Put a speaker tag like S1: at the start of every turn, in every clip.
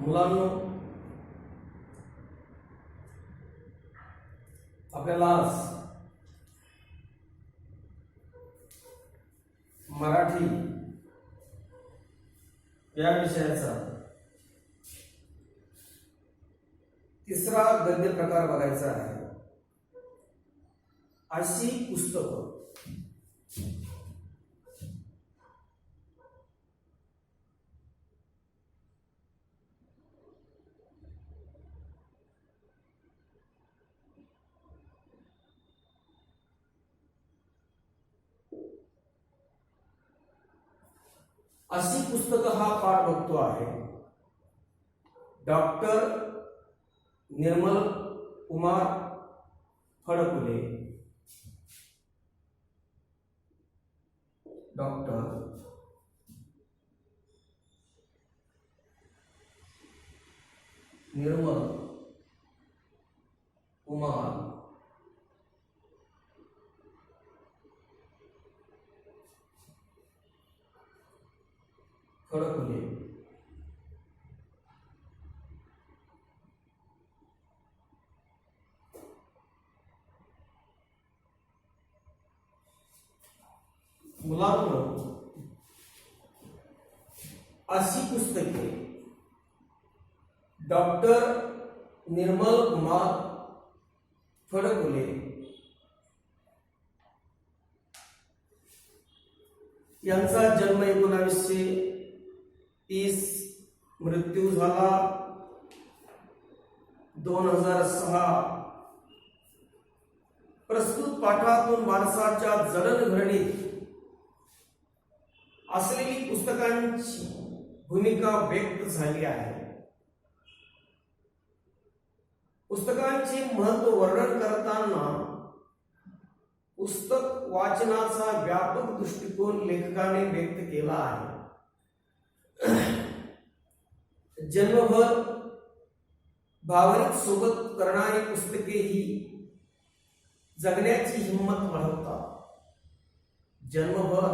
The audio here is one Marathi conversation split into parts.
S1: मुलांनो, आपल्याला आज मराठी या विषयाचा तिसरा गद्य प्रकार बघायचा आहे. अशी पुस्तकं. अशी पुस्तकं हा पाठ बघतो आहे डॉक्टर निर्मल कुमार फडकुले. डॉक्टर निर्मल कुमार फडकुले. मुलांनो, अशी पुस्तके डॉक्टर निर्मल कुमार फडकुले यांचा जन्म 1930, मृत्यू झाला 2006. प्रस्तुत पाठातून माणसाच्या जडणघडणीत असलेली पुस्तकांची भूमिका व्यक्त झाली आहे. पुस्तकांचे महत्त्व वर्णन करताना पुस्तक वाचनाचा व्यापक दृष्टिकोन लेखकाने व्यक्त केला आहे. जन्मभर भावनिक सोबत करणारी पुस्तके ही जगण्याची हिंमत वाढवतात. जन्मभर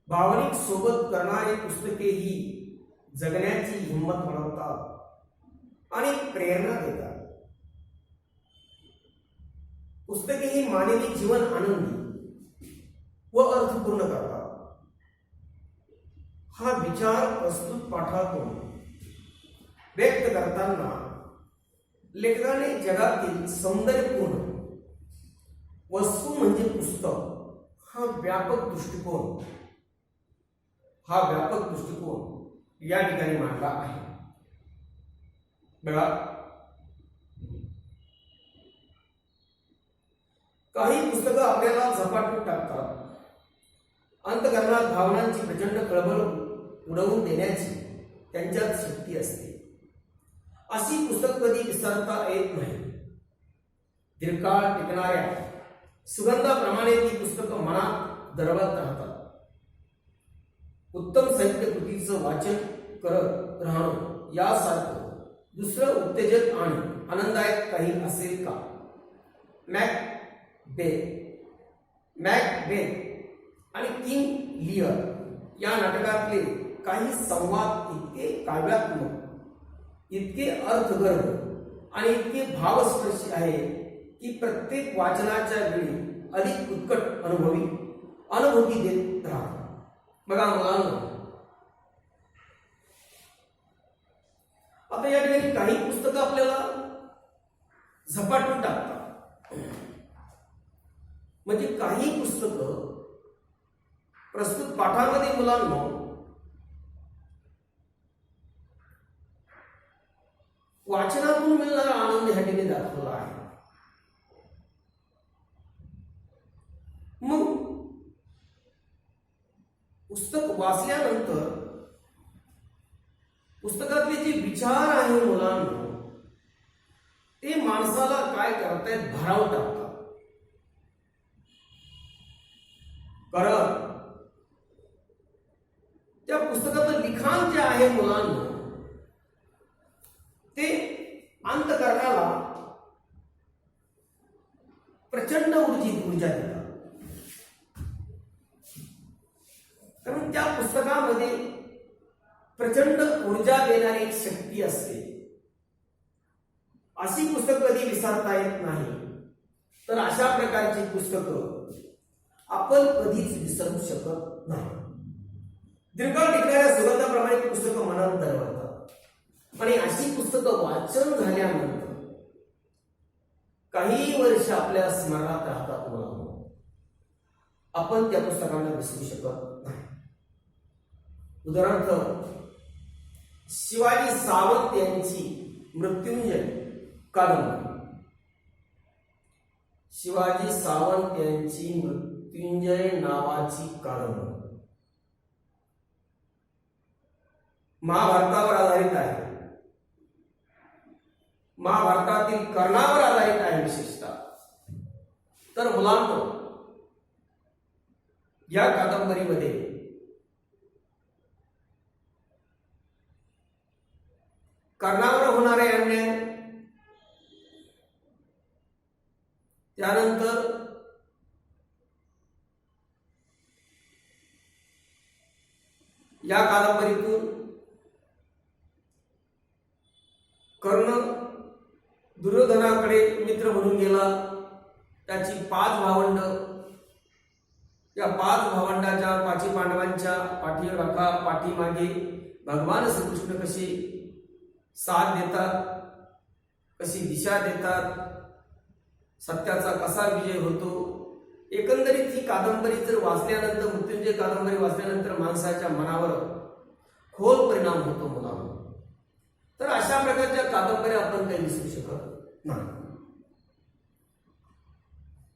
S1: भावनिक सोबत करणारी पुस्तके ही जगण्याची हिंमत वाढवतात आणि प्रेरणा देतात. पुस्तके ही मानवी जीवन आनंदी व अर्थपूर्ण करतात. हा विचार प्रस्तुत पाठातून व्यक्त करताना लेखकाने जगातील सौंदर्यपूर्ण वस्तू म्हणजे पुस्तक हा व्यापक दृष्टिकोन या ठिकाणी मांडला आहे. बघा, काही पुस्तकं आपल्याला झपाटून टाकतात. अंतःकरणात भावनांची प्रचंड खळबळ उडवून देण्याची त्यांच्यात शक्ती असते. अशी पुस्तक कधी विसरता येत नाही. दीर्घकाळ टिकणाऱ्या सुगंधाप्रमाणे ती पुस्तकं मनात दरवळत राहतात. उत्तम साहित्य कृतीचं वाचन करत राहणं यासारखं दुसरं उत्तेजक आणि आनंददायक काही असेल का? मॅकबेथ आणि किंग लिअर या नाटकातले काही संवाद इतके काव्यात्मक, इतके अर्थगर्भ आणि इतके भावस्पर्शी आहे की प्रत्येक वाचनाच्या वेळी अधिक उत्कट अनुभूती देत राहतात. बघा मुलांनो, आता या ठिकाणी काही पुस्तकं आपल्याला झपाटून टाकतात. म्हणजे काही पुस्तकं प्रस्तुत पाठामध्ये मुलांनो वाचनातून मिळणारा आनंद ह्या ठिकाणी दाखवला आहे. मग पुस्तक वाचल्यानंतर पुस्तकातले जे विचार आहे मुलांना ते माणसाला काय करतायत, भारावून टाकतात. कारण त्या पुस्तकातलं लिखाण जे आहे मुलांना ते अंतःकरणाला प्रचंड ऊर्जा देतात. कारण त्या पुस्तकामध्ये प्रचंड ऊर्जा देणारी एक शक्ती असते. अशी पुस्तकं कधी विसरता येत नाही. तर अशा प्रकारची पुस्तकं आपण कधीच विसरू शकत नाही. दीर्घकाळ टिकणाऱ्या सुगंधाप्रमाणे पुस्तकं मनात दरवळतात आणि अशी पुस्तकं वाचन झाल्यानंतर काही वर्ष आपल्या स्मरणात राहतात. मुलांना आपण त्या पुस्तकांना विसरू शकत नाही. उदाहरणार्थ शिवाजी सावंत यांची मृत्युंजय कादंबरी. शिवाजी सावंत यांची मृत्युंजय नावाची कादंबरी महाभारतावर आधारित आहे. महाभारतातील कर्णावर आधारित आहे विशेषतः. तर मुलांनो या कादंबरीमध्ये कर्णावर होणारे अन्याय, त्यानंतर या कादंबरीतून कर्ण दुर्योधनाकडे मित्र म्हणून गेला. त्याची 5 भावंड, या 5 भावंडाच्या 5 पांडवांच्या पाठीमागे भगवान श्रीकृष्ण कशी साथ देतात, कशी दिशा देतात, सत्याचा कसा विजय होतो. एकंदरीत ही कादंबरी जर वाचल्यानंतर, मृत्युंजय कादंबरी वाचल्यानंतर माणसाच्या मनावर खोल परिणाम होतो मुलांना. तर अशा प्रकारच्या कादंबऱ्या आपण काही विसरू शकत नाही.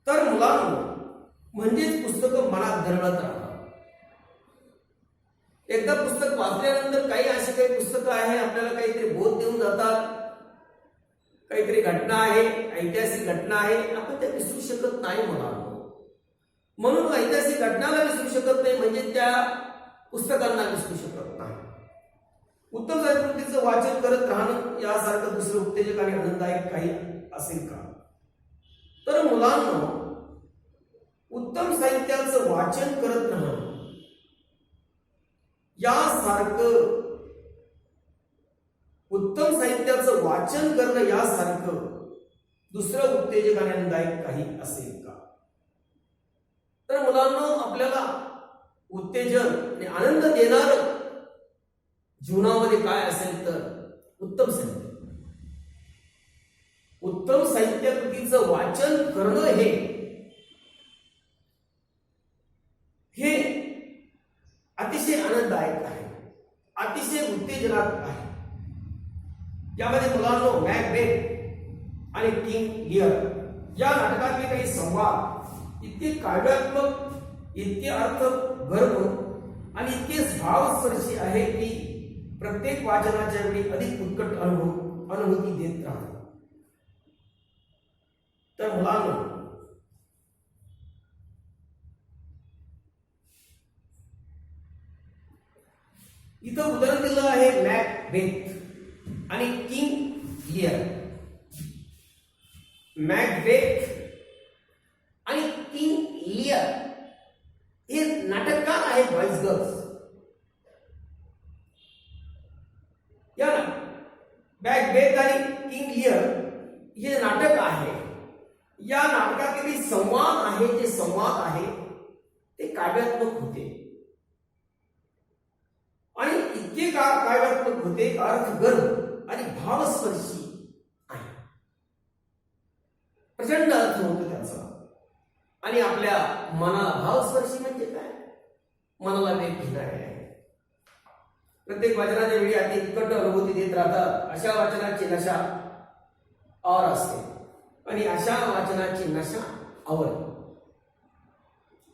S1: तर मुलांना म्हणजेच पुस्तकं मनात दरवळत राहतात. एकदा पुस्तक वाचल्यानंतर काही अशी काही पुस्तकं आहे आपल्याला काहीतरी बोध देऊन जातात. काहीतरी घटना आहे, ऐतिहासिक घटना आहे, आपण त्या विसरू शकत नाही मुलांना. म्हणून ऐतिहासिक घटनाला विसरू शकत नाही म्हणजे त्या पुस्तकांना विसरू शकत नाही. उत्तम साहित्याचं वाचन करत राहणं यासारखं दुसरं उत्तेजक आणि आनंददायक काही असेल का? तर मुलांना उत्तम साहित्याचं वाचन करत राहणं यासारखं, उत्तम साहित्याचं वाचन करणं यासारखं दुसरं उत्तेजक आणि आनंददायक काही असेल का? तर मुलांना आपल्याला उत्तेजन आणि आनंद देणारं जीवनामध्ये काय असेल तर उत्तम साहित्य. उत्तम साहित्य कृतीचं वाचन करणं हे अतिशय आनंददायक आहे, अतिशय उत्तेजनात्मक आहे. यामध्ये मुलांनो मॅकबेथ आणि किंग लिअर या नाटकातले काही संवाद इतके काव्यात्मक, इतके अर्थगर्भ आणि इतके भावस्पर्शी आहे की प्रत्येक वाचनाच्या वेळी अधिक उत्कट अनुभूती देत राहतात. तर मुलांनो इथं उदाहरण दिलं आहे मॅकबेथ आणि किंग लिअर. मॅकबेथ आणि किंग लिअर हे नाटककार आहेत, बॉईज गर्ल्स. या मॅकबेथ आणि किंग लिअर हे नाटक आहे. या नाटकातील संवाद आहे, जे संवाद आहे ते काव्यात्मक होते आणि इतके काव्यात्मक होते, अर्थगर्भ आणि भावस्पर्शी आहे. प्रचंड अर्थ होतो त्याचा आणि आपल्या मनाला भावस्पर्शी म्हणजे काय, मनाला वेग घेणारे आहे. प्रत्येक वाचनाच्या वेळी अति उत्कट अनुभूती देत राहतात. अशा वाचनाची नशा और असते आणि अशा वाचनाची नशा आवड,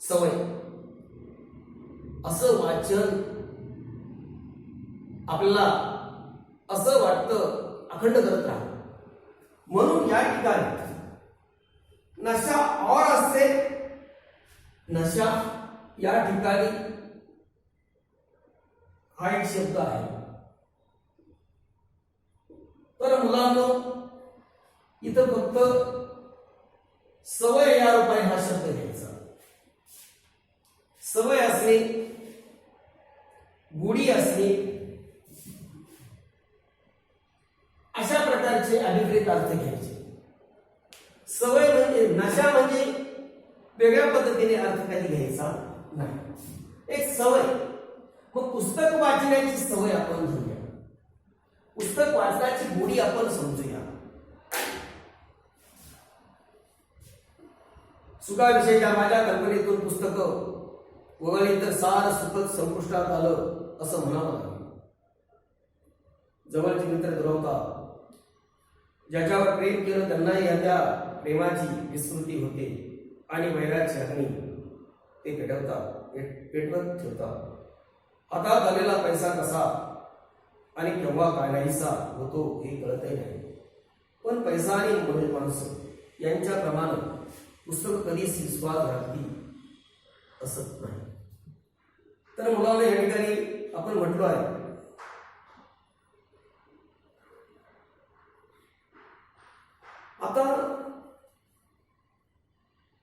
S1: सवय, असं वाचन आपल्याला असं वाटतं अखंड करत राहा. म्हणून या ठिकाणी नशा और असते. नशा या ठिकाणी हा एक शब्द आहे. तर मुलांनो इथं फक्त सवय या रूपाने हा शब्द घ्यायचा. सवय असणे, गोडी असणे, असे अभिप्रेत अर्थ घ्यायचे. सवय म्हणजे नशा म्हणजे वेगळ्या पद्धतीने अर्थ काही घ्यायचा नाही. एक सवय. मग पुस्तक वाचण्याची सवय आपण घेऊया. पुस्तक वाचण्याची गोडी आपण समजूया. सुखाविषयीच्या माझ्या कल्पनेतून पुस्तकं वगळली तर सार सुखद संपुष्टात आलं असं म्हणावं लागेल. जवळचे मित्र दुरावतात. ज्याच्यावर प्रेम केलं त्यांनाही या प्रेमाची विस्मृती होते आणि वैराची अग्नी ते पेटवत ठेवतात. हातात आलेला पैसा कसा आणि केव्हा काय नाहीसा होतो हे कळतही नाही. पण पैसा आणि माणसं यांच्या प्रमाणे पुस्तक कधीच विश्वासघाती असत नाही. तर मुलांना या ठिकाणी आपण म्हटलो आहे आता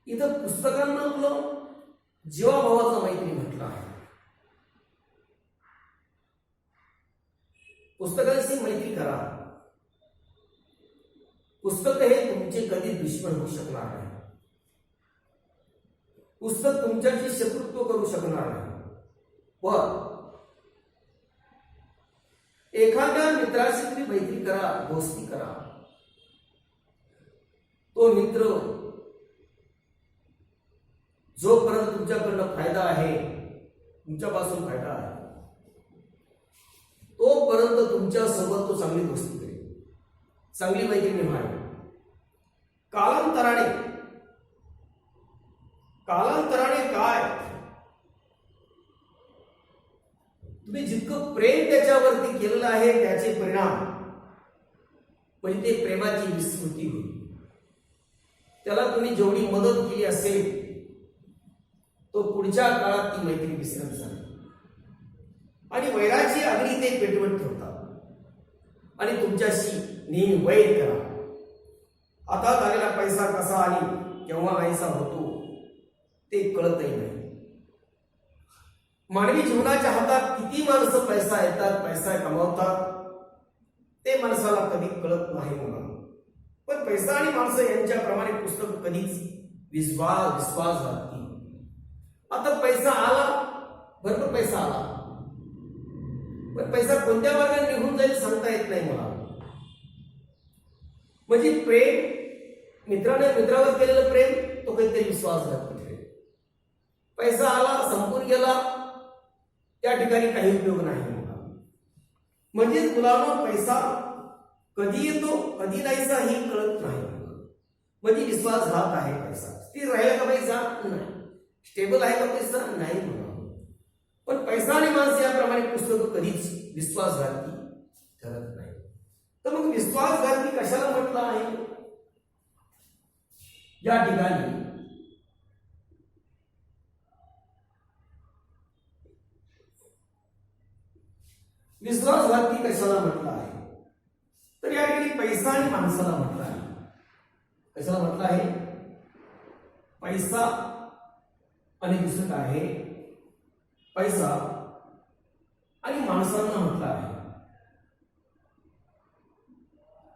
S1: इथं पुस्तकांना आपलं जीवाभावाचा मैत्री म्हटलं आहे. पुस्तकांशी मैत्री करा. पुस्तक हे तुमचे कधी दुश्मन होऊ शकणार नाही. पुस्तक तुमच्याशी शत्रुत्व करू शकणार नाही. पण एखाद्या मित्राशी तुम्ही मैत्री करा, दोस्ती करा. तो मित्र जोपर्यंत तुमच्याकडनं फायदा आहे, तुमच्यापासून फायदा आहे, तोपर्यंत तुमच्या सोबत तो चांगली दोस्ती करेल, चांगली मैत्री निभावेल. कालांतराने काय तुम्ही जितकं प्रेम त्याच्यावरती केलेलं आहे त्याचे परिणाम म्हणजे ते प्रेमाची विस्मृती होईल. त्याला तुम्ही जेवढी मदत केली असेल तो पुढच्या काळात ती मैत्री विसरत जाईल आणि वैराची अग्नी ते पेटवत ठेवतात आणि तुमच्याशी नेहमी वैर करा. हातात आलेला पैसा कसा आणि केव्हा नाहीसा होतो ते कळतही नाही. मानवी जीवनाच्या हातात किती माणसं पैसा येतात, पैसा कमावतात ते माणसाला कधी कळत नाही मुला. पण पैसा आणि माणसं यांच्याप्रमाणे पुस्तक कधीच विश्वास घालतील. आता पैसा आला, भरपूर पैसा आला, पण पैसा कोणत्या मार्गाने निघून जाईल सांगता येत नाही मला. म्हणजे प्रेम मित्रावर केलेलं प्रेम तो काहीतरी विश्वासघात ठरेल. पैसा आला, संपून गेला, त्या ठिकाणी काही उपयोग नाही मला. म्हणजे मुलांना पैसा कधी येतो कधी नाहीसा ही कळत नाही. म्हणजे विश्वासघात आहे पैसा. स्थिर राहिला का पैसा नाही, स्टेबल आहे का पैसा नाही म्हणा. पण पैसा आणि माणसं याप्रमाणे पुस्तक कधीच विश्वासघाती ठरत नाही. तर मग विश्वासघाती कशाला म्हटलं आहे या ठिकाणी? विश्वासघाती कशाला म्हटलं आहे तर या ठिकाणी पैसा आणि माणसाला म्हटलं आहे. कशाला म्हटलं आहे? पैसा आणि दुसरं काय आहे? पैसा आणि माणसांना म्हटलं आहे.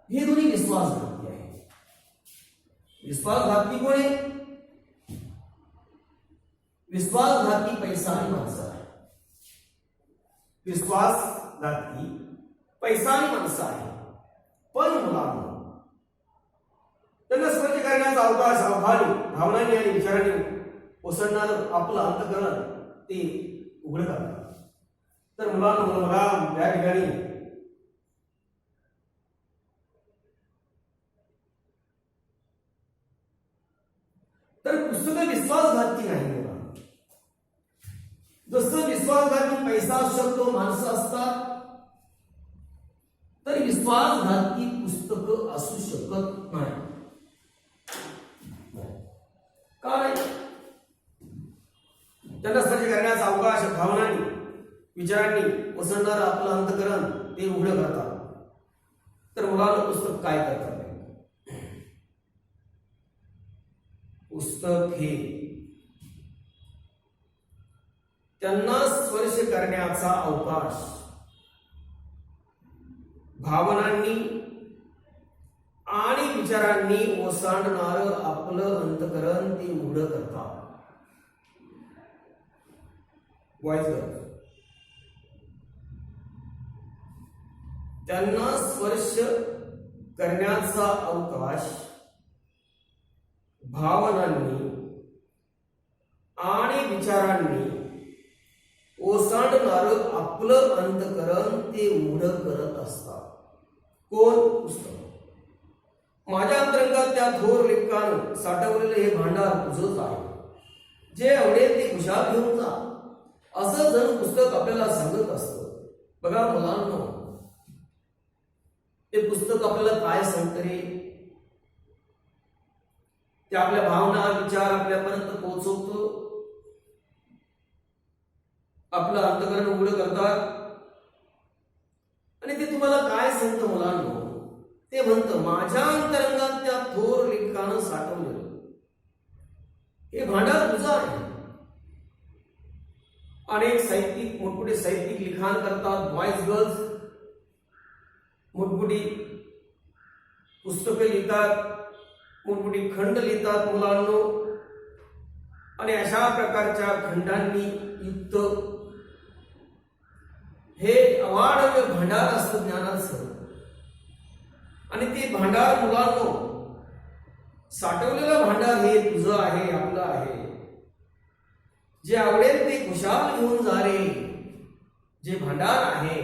S1: हे दोन्ही विश्वासघाती आहे. विश्वासघाती कोण आहे? विश्वासघाती पैसा आणि माणसं आहे. विश्वासघाती पैसा आणि माणसं आहे. पण मुलांना त्यांना स्पर्श करण्याचा अवकाश भावनांनी आणि विचारांनी ओसरणार आपलं अंतःकरण ते उघड करतात. तर मुलांना मला या ठिकाणी तर पुस्तक विश्वासघाती नाही. जसं विश्वासघाती पैसा असू शकतो, माणसं असतात, तर विश्वासघाती पुस्तक असू शकत नाही. का नाही? त्यांना स्पर्श करण्याचा अवकाश भावनांनी विचारांनी ओसरणारं आपलं अंतःकरण ते उघड करतात. तर मुलांना पुस्तक काय करतात? पुस्तक हे त्यांना स्पर्श करण्याचा अवकाश भावनांनी आणि विचारांनी ओसांडणार आपलं अंतकरण ते उघड करतात. त्यांना स्पर्श करण्याचा अवकाश भावनांनी आणि विचारांनी ओसांडणार आपलं अंतकरण ते उघड करत असतात. कोण? पुस्तक. माझ्या अंतरंगात त्या थोर लेखकानं साठवलेलं हे भांडार तुझंच आहे. जे आवडेल ते खुशाल घेऊन जा, असं जण पुस्तक आपल्याला सांगत असतं. बघा मुलांनो, ते पुस्तक आपल्याला काय सांगतं रे? ते आपल्या भावना विचार आपल्यापर्यंत पोहोचवतो, आपलं अंतकरण उघड करतात. आणि ते तुम्हाला काय सांगतं मुलांनो? ते म्हणतं माझ्या अंतरंगात त्या थोर लेखकानं साठवलेलं हे भांडार तुझं आहे. अनेक साहित्यिक मोठमोठे साहित्यिक लिखाण करतात, बॉयज गर्ल्स मोठमोठी पुस्तके लिहितात, मोठमोठी खंड लिहितात मुलांनो. आणि अशा प्रकारच्या खंडांनी युक्त हे अवाढव्य भांडार असतं ज्ञानाचं. आणि ते भांडार मुलांनो, साठवलेलं भांडार हे तुझं आहे, आपलं आहे. जे आवडेल ते खुशाल घेऊन जा रे. जे भांडार आहे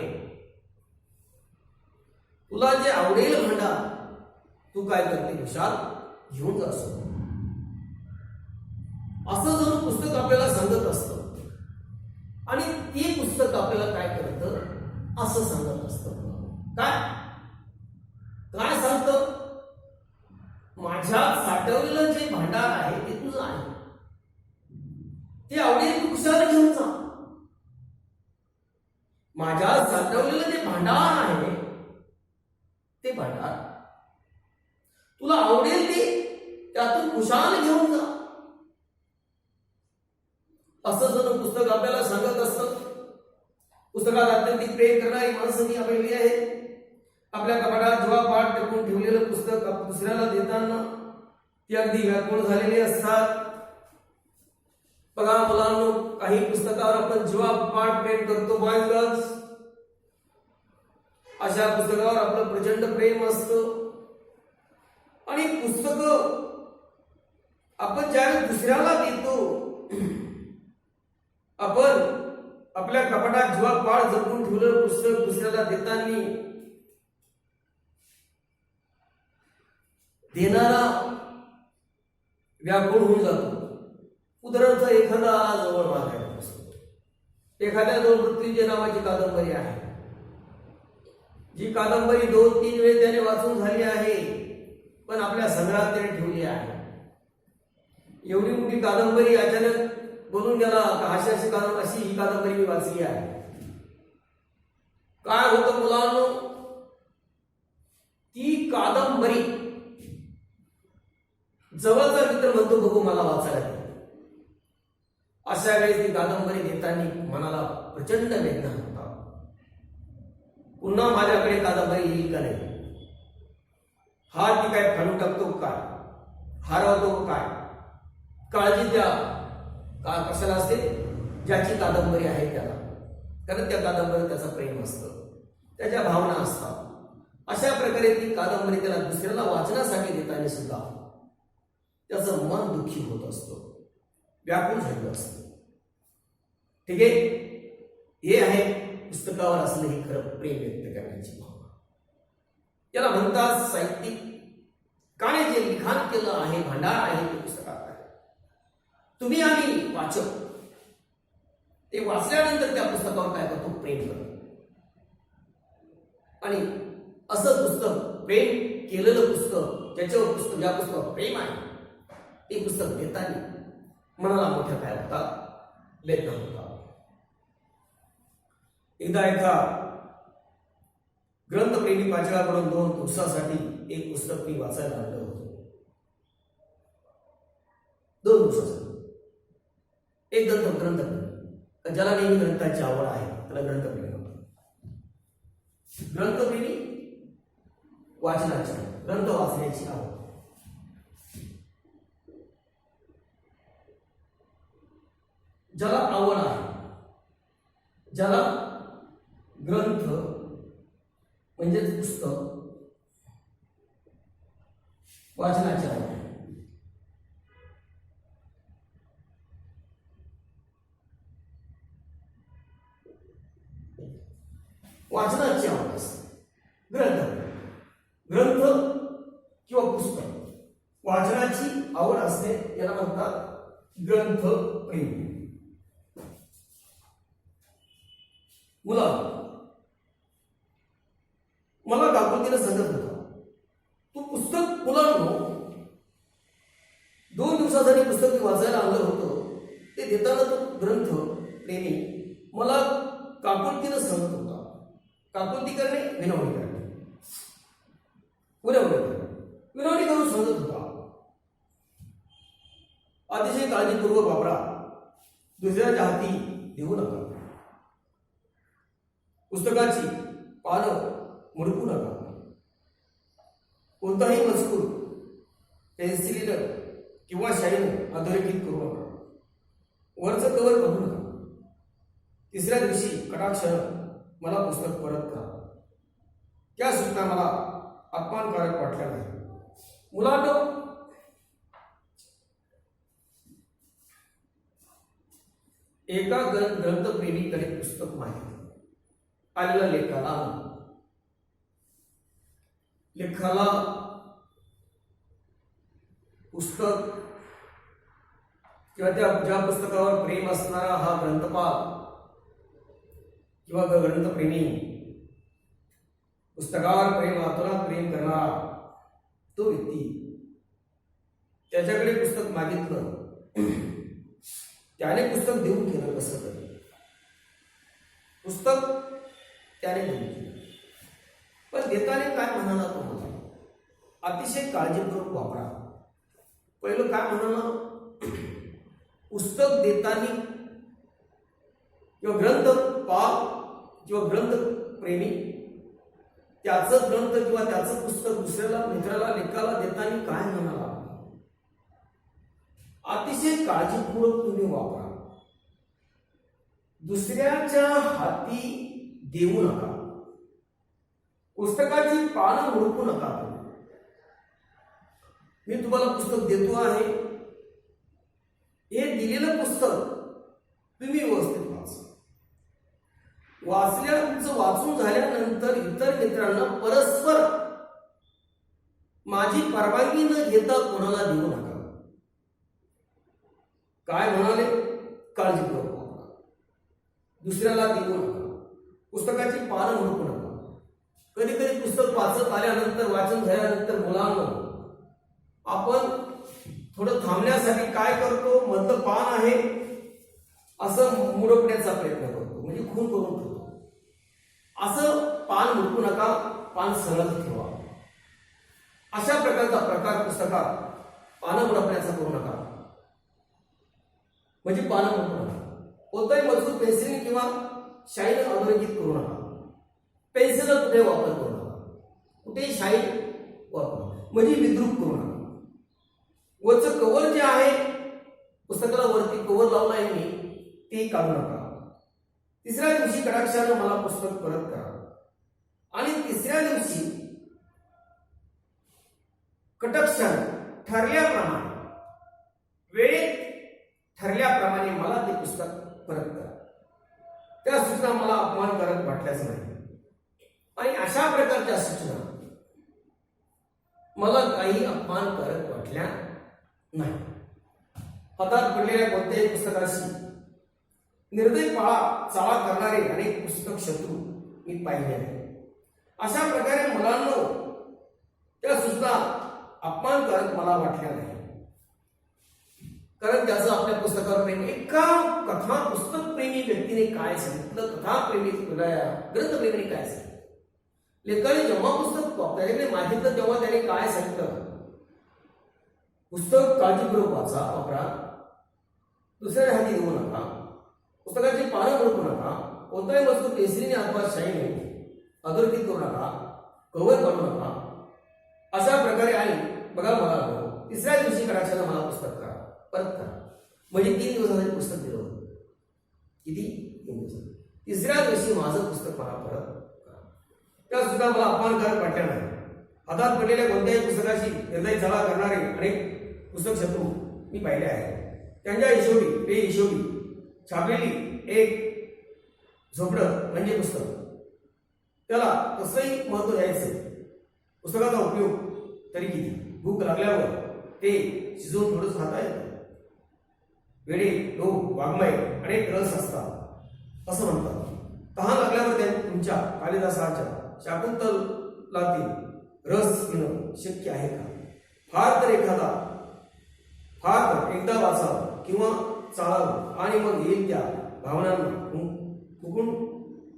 S1: तुला, जे आवडेल भांडार तू काय करते? खुशाल घेऊन जा. असं जर पुस्तक आपल्याला सांगत असतं आणि ते पुस्तक आपल्याला काय करतं? असं सांगत असतं. काय काय सांगतं? माझ्यात साठवलेलं जे भांडार आहे ते तुझं आहे. ते आवडेल तू खुशाल घेऊन जा. माझ्यात साठवलेलं जे भांडार आहे ते भांडार तुला आवडेल ते त्यातून खुशाल घेऊन जा. असं जर पुस्तक आपल्याला सांगत असतं. पुस्तकात अत्यंत प्रेम करणारी माणसं मी पाहिली आहेत. आपल्या कपाटात जेव्हा पाठ टेकून ठेवलेलं पुस्तक दुसऱ्याला देताना ती अगदी व्याकुळ झालेली असतात. बघा मुलांनो, काही पुस्तकावर आपण जेव्हा पाठ प्रेम करतो, बॉयज गर्ल्स, अशा पुस्तकावर आपलं प्रचंड प्रेम असतं. आणि पुस्तक आपण ज्यावेळी दुसऱ्याला देतो, आपण आपल्या कपाटात जेव्हा पाठ जपून ठेवलेलं पुस्तक दुसऱ्याला देताना देणारा व्याकुळ होऊन जातो. उदाहरणार्थ एखादा जवळ मागायला असतो. एखाद्या जवळ मृत्युंजय नावाची कादंबरी आहे, जी कादंबरी 2-3 वेळ त्याने वाचून झाली आहे, पण आपल्या संग्रहात त्याने ठेवली आहे. एवढी मोठी कादंबरी अचानक बोलून गेला का अशी ही कादंबरी मी वाचली आहे. काय होतं मुलांनो? ती कादंबरी जवळचा मित्र म्हणतो बघू मला वाचायला. अशा वेळेस ती कादंबरी देताना मनाला प्रचंड वेदना होतात. पुन्हा माझ्याकडे कादंबरी येईल का नाही? हा ती काय फाडून टाकतो काय? हरवतो काय? काळजी त्या कशाला असते? ज्याची कादंबरी आहे त्याला. कारण त्या कादंबरीत त्याचं प्रेम असतं, त्याच्या भावना असतात. अशा प्रकारे ती कादंबरी त्याला दुसऱ्याला वाचण्यासाठी देताना सुद्धा त्याचं मन दुःखी होत असतं, व्याकुळ झालेलं असतं. ठीक आहे, हे आहे पुस्तकावर असलेलं हे खरं प्रेम व्यक्त करण्याची भावना. याला म्हणतात साहित्यिक. काने जे लिखाण केलं आहे, भांडार आहे, ते पुस्तकात आहे. तुम्ही आम्ही वाचक ते वाचल्यानंतर त्या पुस्तकावर काय करतो? प्रेम करतो. आणि असं पुस्तक, प्रेम केलेलं पुस्तक, ज्याच्यावर ज्या पुस्तकावर प्रेम आहे ते पुस्तक देताना मनाला मोठ्या काय होतात? वेदना होतात. एकदा एका ग्रंथप्रेमी वाचकाकडून 2 दिवसासाठी एक पुस्तक मी वाचायला आणलं होतं. 2 दिवसासाठी एक ग्रंथप्रेमी, ज्याला नेहमी ग्रंथाची आवड आहे त्याला ग्रंथप्रेमी म्हणतात. ग्रंथप्रेमी वाचनाची ग्रंथ वाचण्याची आवड. ज्याला आवड आहे, ज्याला ग्रंथ म्हणजेच पुस्तक वाचनाची आवड, वाचनाची आवड असते. ग्रंथ किंवा पुस्तक वाचनाची आवड असते, याला म्हणतात ग्रंथ प्रेम. मुला मला काकुतीने सांगत होता, तू पुस्तक मुलांनो 2 दिवसासाठी पुस्तक वाचायला आणलं होतं, ते देताना तो ग्रंथ प्रेमी मला काकुतीने सांगत होता. काकुती करणे विनवणी करणे, विनवणी करून सांगत होता. अतिशय काळजीपूर्वक वापरा, दुसऱ्याच्या हाती देऊ नका. पुस्तकाची पानं मुडकू नका. कोणताही मजकूर पेन्सिलीनं किंवा शाईनं अधोरेखित करू नका. वरचं कवर बघू नका. तिसऱ्या दिवशी कटाक्षानं मला पुस्तक परत करा. त्या सूचना मला अपमानकारक वाटल्या नाही. मुलांनो, एका ग्रंथप्रेमीकडे पुस्तक माहिती आलेल्या लेखाला पुस्तक किंवा ज्या पुस्तकावर प्रेम असणारा हा ग्रंथपाल किंवा ग्रंथप्रेमी, पुस्तकावर प्रेम, आतुरात प्रेम करणारा तो व्यक्ती त्याच्याकडे पुस्तक मागितलं, त्याने पुस्तक देऊन केलं कसं तरी. पुस्तक त्याने देऊन केलं, पण देताना काय म्हणाला तो होता, अतिशय काळजीपूर्वक वापरा. पहिलं काय म्हणाला, पुस्तक देताना किंवा ग्रंथपाल किंवा ग्रंथ प्रेमी त्याचं ग्रंथ किंवा त्याचं पुस्तक दुसऱ्याला, मित्राला, लेखाला देताना काय म्हणाला, अतिशय काळजीपूर्वक तुम्ही वापरा. दुसऱ्याच्या हाती देऊ नका. पुस्तकाची पानं हुडकू नका. मी तुम्हाला पुस्तक देतो आहे, हे दिलेलं पुस्तक तुम्ही व्यवस्थित वाचून झाल्यानंतर इतर मित्रांना परस्पर माझी परवानगी न घेता कोणाला देऊ नका. काय म्हणाले, काळजीपूर्वक वापरा. दुसऱ्याला देऊ नका. पुस्तकाची पानं हुडकू नका. कधी कधी पुस्तक वाचत आल्यानंतर, वाचन झाल्यानंतर मुलांना आपण थोडं थांबण्यासाठी काय करतो, मधलं पान आहे असं मुडपण्याचा प्रयत्न करतो, म्हणजे खून करून ठेवतो. असं पान हुडकू नका, पान सरळ ठेवा. अशा प्रकारचा प्रकार पुस्तकात पानं मुडपण्याचा करू नका. म्हणजे पानं मुडकू नका. कोणताही मजकूर पेन्सिल किंवा शाईने अधोरेखित करू नका. पेन्सिलचा कुठे वापर करू नका. कुठेही शाई वापरू नका, म्हणजे विद्रूप करू नका. वरचं कव्हर जे आहे, पुस्तकाला वरती कव्हर लावला आहे मी, ते काढू नका. तिसऱ्या दिवशी कटाक्षानं मला पुस्तक परत करा. आणि तिसऱ्या दिवशी कटाक्षानं ठरल्याप्रमाणे, वेळेत ठरल्याप्रमाणे मला ते पुस्तक परत करा. त्या सूचना मला अपमानकारक वाटल्याच नाही. आणि अशा प्रकारच्या सूचना मला काही अपमानकारक वाटल्या नाही. हातात पडलेल्या कोणत्याही पुस्तकाशी निर्दय चाळा करणारे अनेक पुस्तक शत्रू मी पाहिले आहेत. अशा प्रकारे मुलांनो त्या सूचना अपमानकारक मला वाटल्या नाही. कारण त्याचं आपल्या पुस्तकावर प्रेम. एका कथा पुस्तक प्रेमी व्यक्तीने काय सांगितलं, कथा प्रेमी ग्रंथप्रेमीने काय सांगितलं, लेखकाने जेव्हा पुस्तक त्याच्याकडे मागितलं तेव्हा त्याने काय सांगितलं, पुस्तक काळजीपूर्वक वापरा. दुसऱ्या हाती देऊ नका. पुस्तकाची पानं हुडकू नका. कोणताही वस्तू पेन्सिलीने अथवा शाईने अधोरेखित करू नका. कव्हर काढू नका. अशा प्रकारे आणि बघा मला तिसऱ्या दिवशी कटाक्षाला मला पुस्तक करा, परत करा. म्हणजे 3 दिवसासाठी पुस्तक दिलं होतं. किती? 3 दिवस. तिसऱ्या दिवशी माझं पुस्तक मला परत करा. त्या सुद्धा मला अपमानकारक वाटल्या नाही. हातात पडलेल्या कोणत्याही पुस्तकाशी निर्णय झाला करणारे अनेक पुस्तक शत्रू मी पाहिले आहे. त्यांच्या हिशोबी बेहिशोबी छापलेली एक झोपडं म्हणजे पुस्तक, त्याला कसंही महत्व द्यायचं. पुस्तकाचा उपयोग तरी किती? भूक लागल्यावर ते शिजवून थोडंच खाता येतं. वेडे लोक वाङ्मय अनेक रस असतात असं म्हणतात. तहान लागल्यावर तुमच्या कालिदासाच्या शाकुंतलातील रस घेणं शक्य आहे का? फार तर एकदा वाचावं किंवा चाळावं आणि मग येईल त्या भावनांना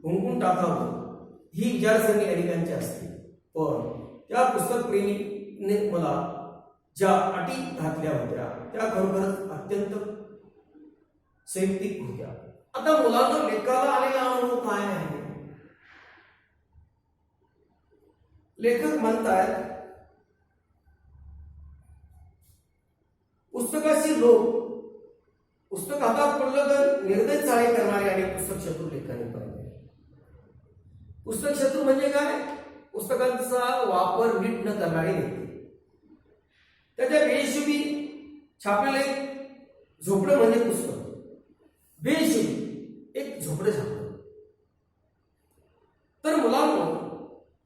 S1: हुंकून टाकावं, ही विचारसरणी अनेकांची असते. पण त्या पुस्तक प्रेमीने मला ज्या अटी घातल्या होत्या त्या खरोखरच अत्यंत संयुक्तिक होत्या. आता मुलांना लेखाला आलेला अनुभव काय आहे? लेखक म्हणतात, पुस्तकाशी लोक पुस्तक हातात पडलं तर निर्दय चाळे करणारे आणि पुस्तक शत्रू लेखाने पाहिजे. पुस्तक शत्रू म्हणजे काय? पुस्तकांचा वापर नीट न करणारे व्यक्ती. त्याच्या बेहिशोबी छापलेले झोपडं म्हणजे पुस्तक. बेहिशोबी एक झोपडं छापलं तर मुलांना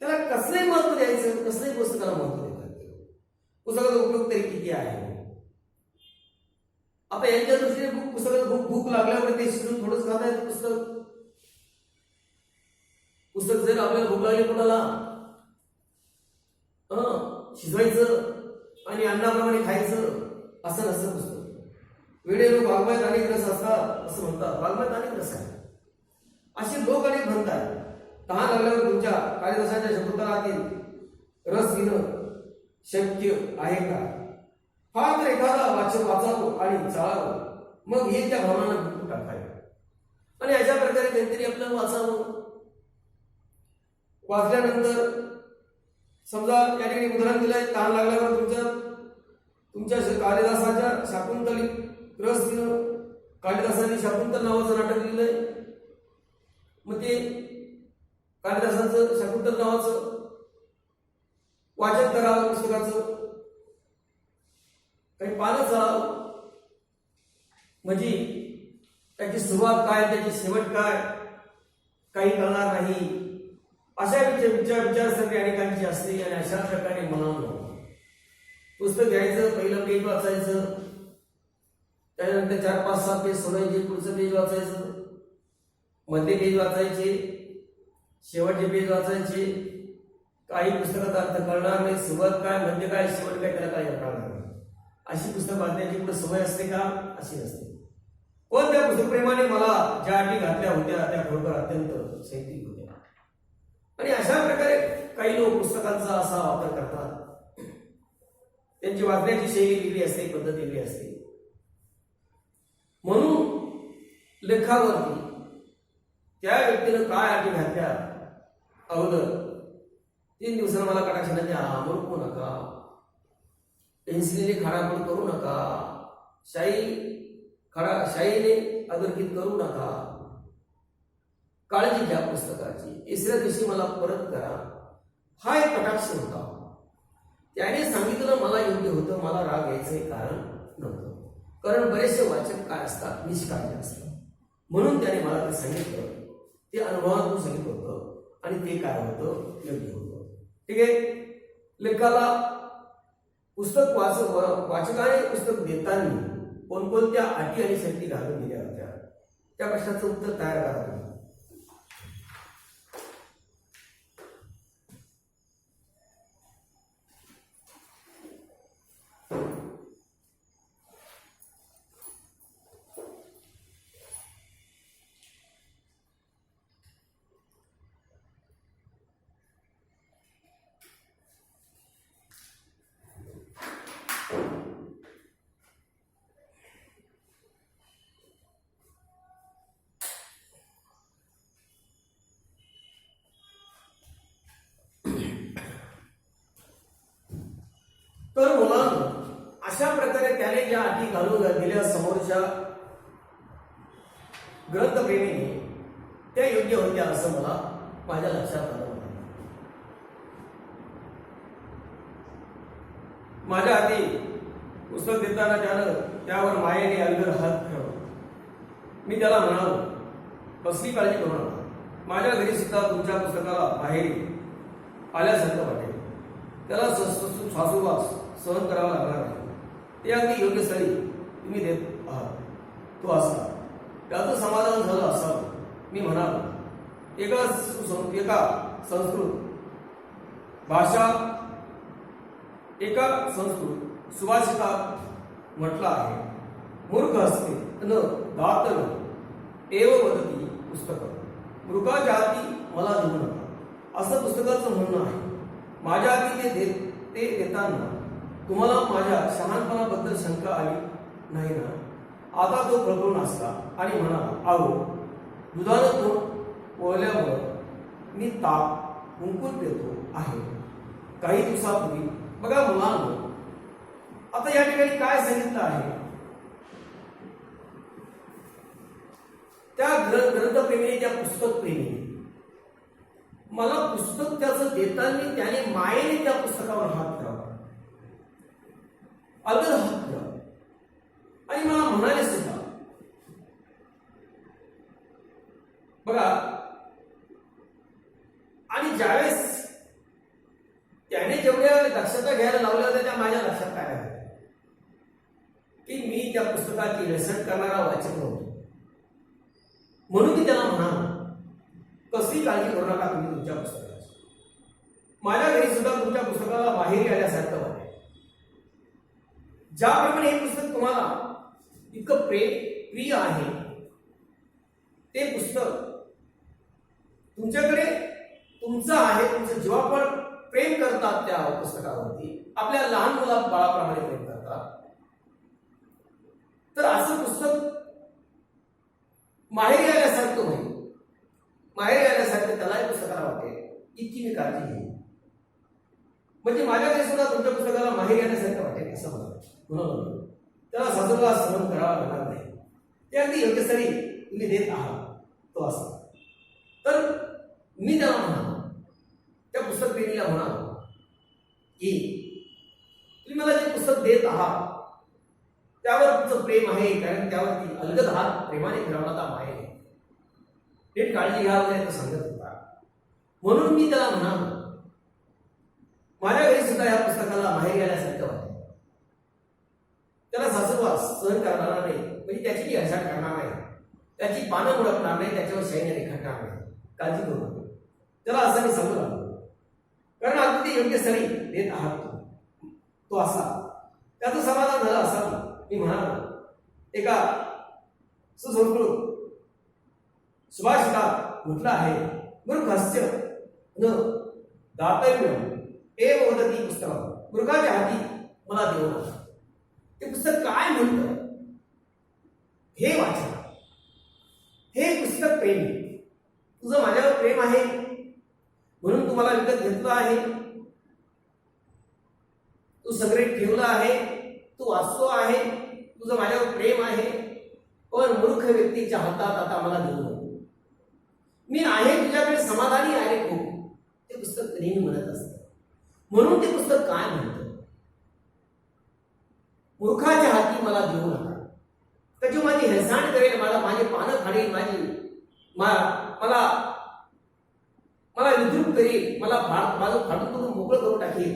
S1: त्याला कसलंही महत्व द्यायचं, कसलंही पुस्तकाला महत्व देतात. पुस्तकाचा उपयोग तरी किती आहे? आता यांच्या दृष्टीने पुस्तकात भूक लागल्यावर ते शिजून थोडंच खाता येतं पुस्तक जर आपल्याला भूक लागली कोणाला शिजवायचं आणि अन्नाप्रमाणे खायचं असं नसतं पुस्तक. वेडे लोक वाङ्मयात अनेक रस असतात असं म्हणतात. वाङ्मयात अनेक रस आहे असे लोक अनेक म्हणतात. तहान लागल्यावर तुमच्या कालिदासाच्या शकुंतलातील रस घेणं शक्य आहे का? फार तर एखादा वाचक वाचावं आणि चाळावं, मग हे त्या भावनांना हुंकून टाकायचं आणि अशा प्रकारे काहीतरी आपल्याला वाचावं. वाचल्यानंतर समजा या ठिकाणी उदाहरण दिलंय, तहान लागल्यावर तुमच्या कालिदासाच्या शाकुंतलित रस घेणं. कालिदासाने शाकुंतल नावाचं नाटक लिहिलंय. मग ते कालिदासाचं शाकुंतल नावाचं वाचन करावं. पुस्तकाचं काही पानं चालावं, म्हणजे त्याची सुरुवात काय, त्याची शेवट काय काही कळणार नाही. अशा विचारसरणी अनेकांची असते आणि अशा प्रकारे मनानं पुस्तक घ्यायचं, पहिलं पेज वाचायचं, त्यानंतर 4-5-6 पेज सोडायचे, पुढचं पेज वाचायचं, मधले पेज वाचायचे, शेवटचे पेज वाचायचे. काही पुस्तकात अर्थ कळणार नाही. सुरुवात काय, मध्य काय, शेवट काय, त्याला काय कळणार नाही. अशी पुस्तक वाचण्याची पुढे सवय असते का? अशी नसते. पण त्या पुस्तकप्रेमाने मला ज्या अटी घातल्या होत्या त्या खरोखर अत्यंत संयुक्तिक होत्या. आणि अशा प्रकारे काही लोक पुस्तकांचा असा वापर करतात. त्यांची वाचण्याची शैली वेगळी असते, पद्धत वेगळी असते. म्हणून लेखावरती त्या व्यक्तीनं काय अटी घातल्या अगोदर 3 दिवसांना मला कटाक्षाने द्या, मुळकू नका, पेन्सिलीने खाडाखोड करू नका, शाईने अधोरेखित करू नका, काळजी घ्या पुस्तकाची, 3ऱ्या दिवशी मला परत करा. हा एक कटाक्ष होता. त्याने सांगितलं मला योग्य होतं, मला राग यायचं कारण नव्हतं. कारण बरेचसे वाचक काय असतात, निष्काळजी असतात. म्हणून त्याने मला ते सांगितलं, ते अनुभवातून सांगितलं होतं आणि ते काय होतं, योग्य होतं. ठीक आहे. लेखाला पुस्तक वाचकाने पुस्तक देताना कोणकोणत्या अटी आणि शर्ती घालून दिल्या होत्या त्या प्रश्नाचं उत्तर तयार करा तुम्ही. तर मुलांना अशा प्रकारे त्याने ज्या अटी घालून दिल्या समोरच्या ग्रंथप्रेमीने त्या योग्य होत्या असं मला माझ्या लक्षात आलं. माझ्या हाती पुस्तक देताना त्यानं त्यावर मायेने अलगद हात फिरवला. मी त्याला म्हणालो, कसली काळजी करू नका. माझ्या घरी सुद्धा तुमच्या पुस्तकाला बाहेर आल्यासारखं वाटेल. त्याला श्वासोश्वास सहन करावा लागणार नाही. ते अगदी योग्य स्थळी तुम्ही देत आहात. तो असा त्याचं समाधान झालं असावं. मी म्हणालो, एका संस्कृत भाषा एका संस्कृत सुभाषितात म्हटलं आहे, मूर्ख असते न दातन एव वदती पुस्तकं, मृगाच्या हाती मला देऊ नका असं पुस्तकाचं म्हणणं आहे. माझ्या हाती ते देताना तुम्हाला माझ्या शहाणपणाबद्दल शंका आली नाही ना? आता तो प्रकरून असला आणि म्हणाला, अहो दुधानं तो पोळल्यावर मी ताक मुंकून देतो आहे. काही दिवसापूर्वी बघा मुलांना, आता या ठिकाणी काय सांगितलं आहे, त्या ग्रंथप्रेमीने त्या पुस्तक प्रेमीने मला पुस्तक त्याचं देताना त्याने मायेने त्या पुस्तकावर हात फिरवला, अलगद हात फिरवला आणि मला म्हणाले सुद्धा, बघा. आणि ज्यावेळेस त्याने जेवढ्या दक्षता घ्यायला लावल्या होत्या त्या माझ्या लक्षात काय आहे की मी त्या पुस्तकाची रेसट करणारा वाचक नव्हतो. म्हणून मी त्याला म्हणालो, कसली काळजी करू नका तुम्ही तुमच्या पुस्तकाची. माझ्या घरी सुद्धा तुमच्या पुस्तकाला बाहेर आल्यासारखं वाटेल. ज्याप्रमाणे हे पुस्तक तुम्हाला इतकं प्रिय आहे, ते पुस्तक तुमच्याकडे तुमचं आहे, तुमचं जीवापण प्रेम करतात त्या पुस्तकावरती, आपल्या लहान बाळाप्रमाणे प्रेम करतात. तर असं पुस्तक माहेरी आल्यासारखं होईल, माहेरी आल्यासारखं त्यालाही पुस्तकाला वाटेल, इतकी मी काळजी घेईन. म्हणजे माझ्याकडे सुद्धा तुमच्या पुस्तकाला माहेरी आल्यासारखं वाटेल असं म्हणून त्याला सासूला सहन करावा लागणार नाही. ते अगदी योग्य स्थळी तुम्ही देत आहात तो असा. तर मी त्याला म्हणालो, त्या पुस्तक प्रेमीला म्हणालो की तुम्ही मला जे पुस्तक देत आहात त्यावर तुमचं प्रेम आहे, कारण त्यावरती अलगद हात प्रेमाने फिरवला तर आहे, नीट काळजी घ्या वगैरे तो सांगत होता. म्हणून मी त्याला म्हणालो, माझ्या घरी सुद्धा या पुस्तकाला बाहेर गेल्यासारखं वाटतं. त्याला सासूवास सहन करणार नाही, म्हणजे त्याची हरशाट करणार नाही, त्याची पानं मुडपणार नाही, त्याच्यावर शैन्य रेखाटणार नाही. काळजी करू नका. त्याला असं मी सांगू लागलो, कारण अगदी योग्य स्थळी देत आहात तो असा. त्याचं समाधान झालं असावं. मी म्हणालो, एका सुसंस्कृत सुभाषितात म्हटलं आहे, मूर्खस्य न दातव्यम एव वदती पुस्तकं, मृगाच्या हाती मला देऊ नका. ते पुस्तक काय म्हणतं हे वाचा. हे पुस्तक प्रेमी, तुझं माझ्यावर प्रेम आहे म्हणून तुम्हाला विकत घेतलं आहे, तू संग्रहित ठेवलं आहे, तू वाचतो आहे, तुझं माझ्यावर प्रेम आहे. पण मूर्ख व्यक्तीच्या हातात आता मला देऊ नको. मी आहे तुझ्याकडे समाधानी आहे खूप, ते पुस्तक नेहमी म्हणत असतं. म्हणून ते पुस्तक काय म्हणतं, मूर्खाच्या हाती मला देऊ नका. त्याची माझी हेळसांड करेल, माझी पानं फाडेल, मला मला विद्रुप करेल, मला माझं फाडून करून मोकळं करून टाकेल.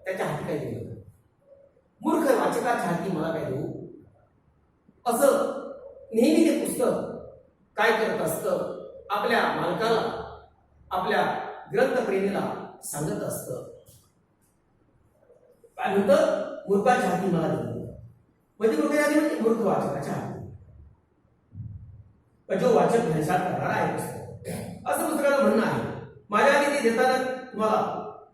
S1: त्याच्या हाती काय देऊ नका. मूर्ख वाचकाच्या हाती मला काय देऊ. असं नेहमी ते पुस्तक काय करत असतं, आपल्या मालकाला, आपल्या ग्रंथप्रेमीला सांगत असतं. काय म्हणतं, मूर्खाच्या हाती मला देऊ. म्हणजे मूर्खाच्या हाती म्हणजे मूर्ख वाचकाच्या हाती. जो वाचक हेळसांड करणारा आहे पुस्तक, असं पुस्तकाला म्हणणं आहे. माझ्या आधी ते देताना तुम्हाला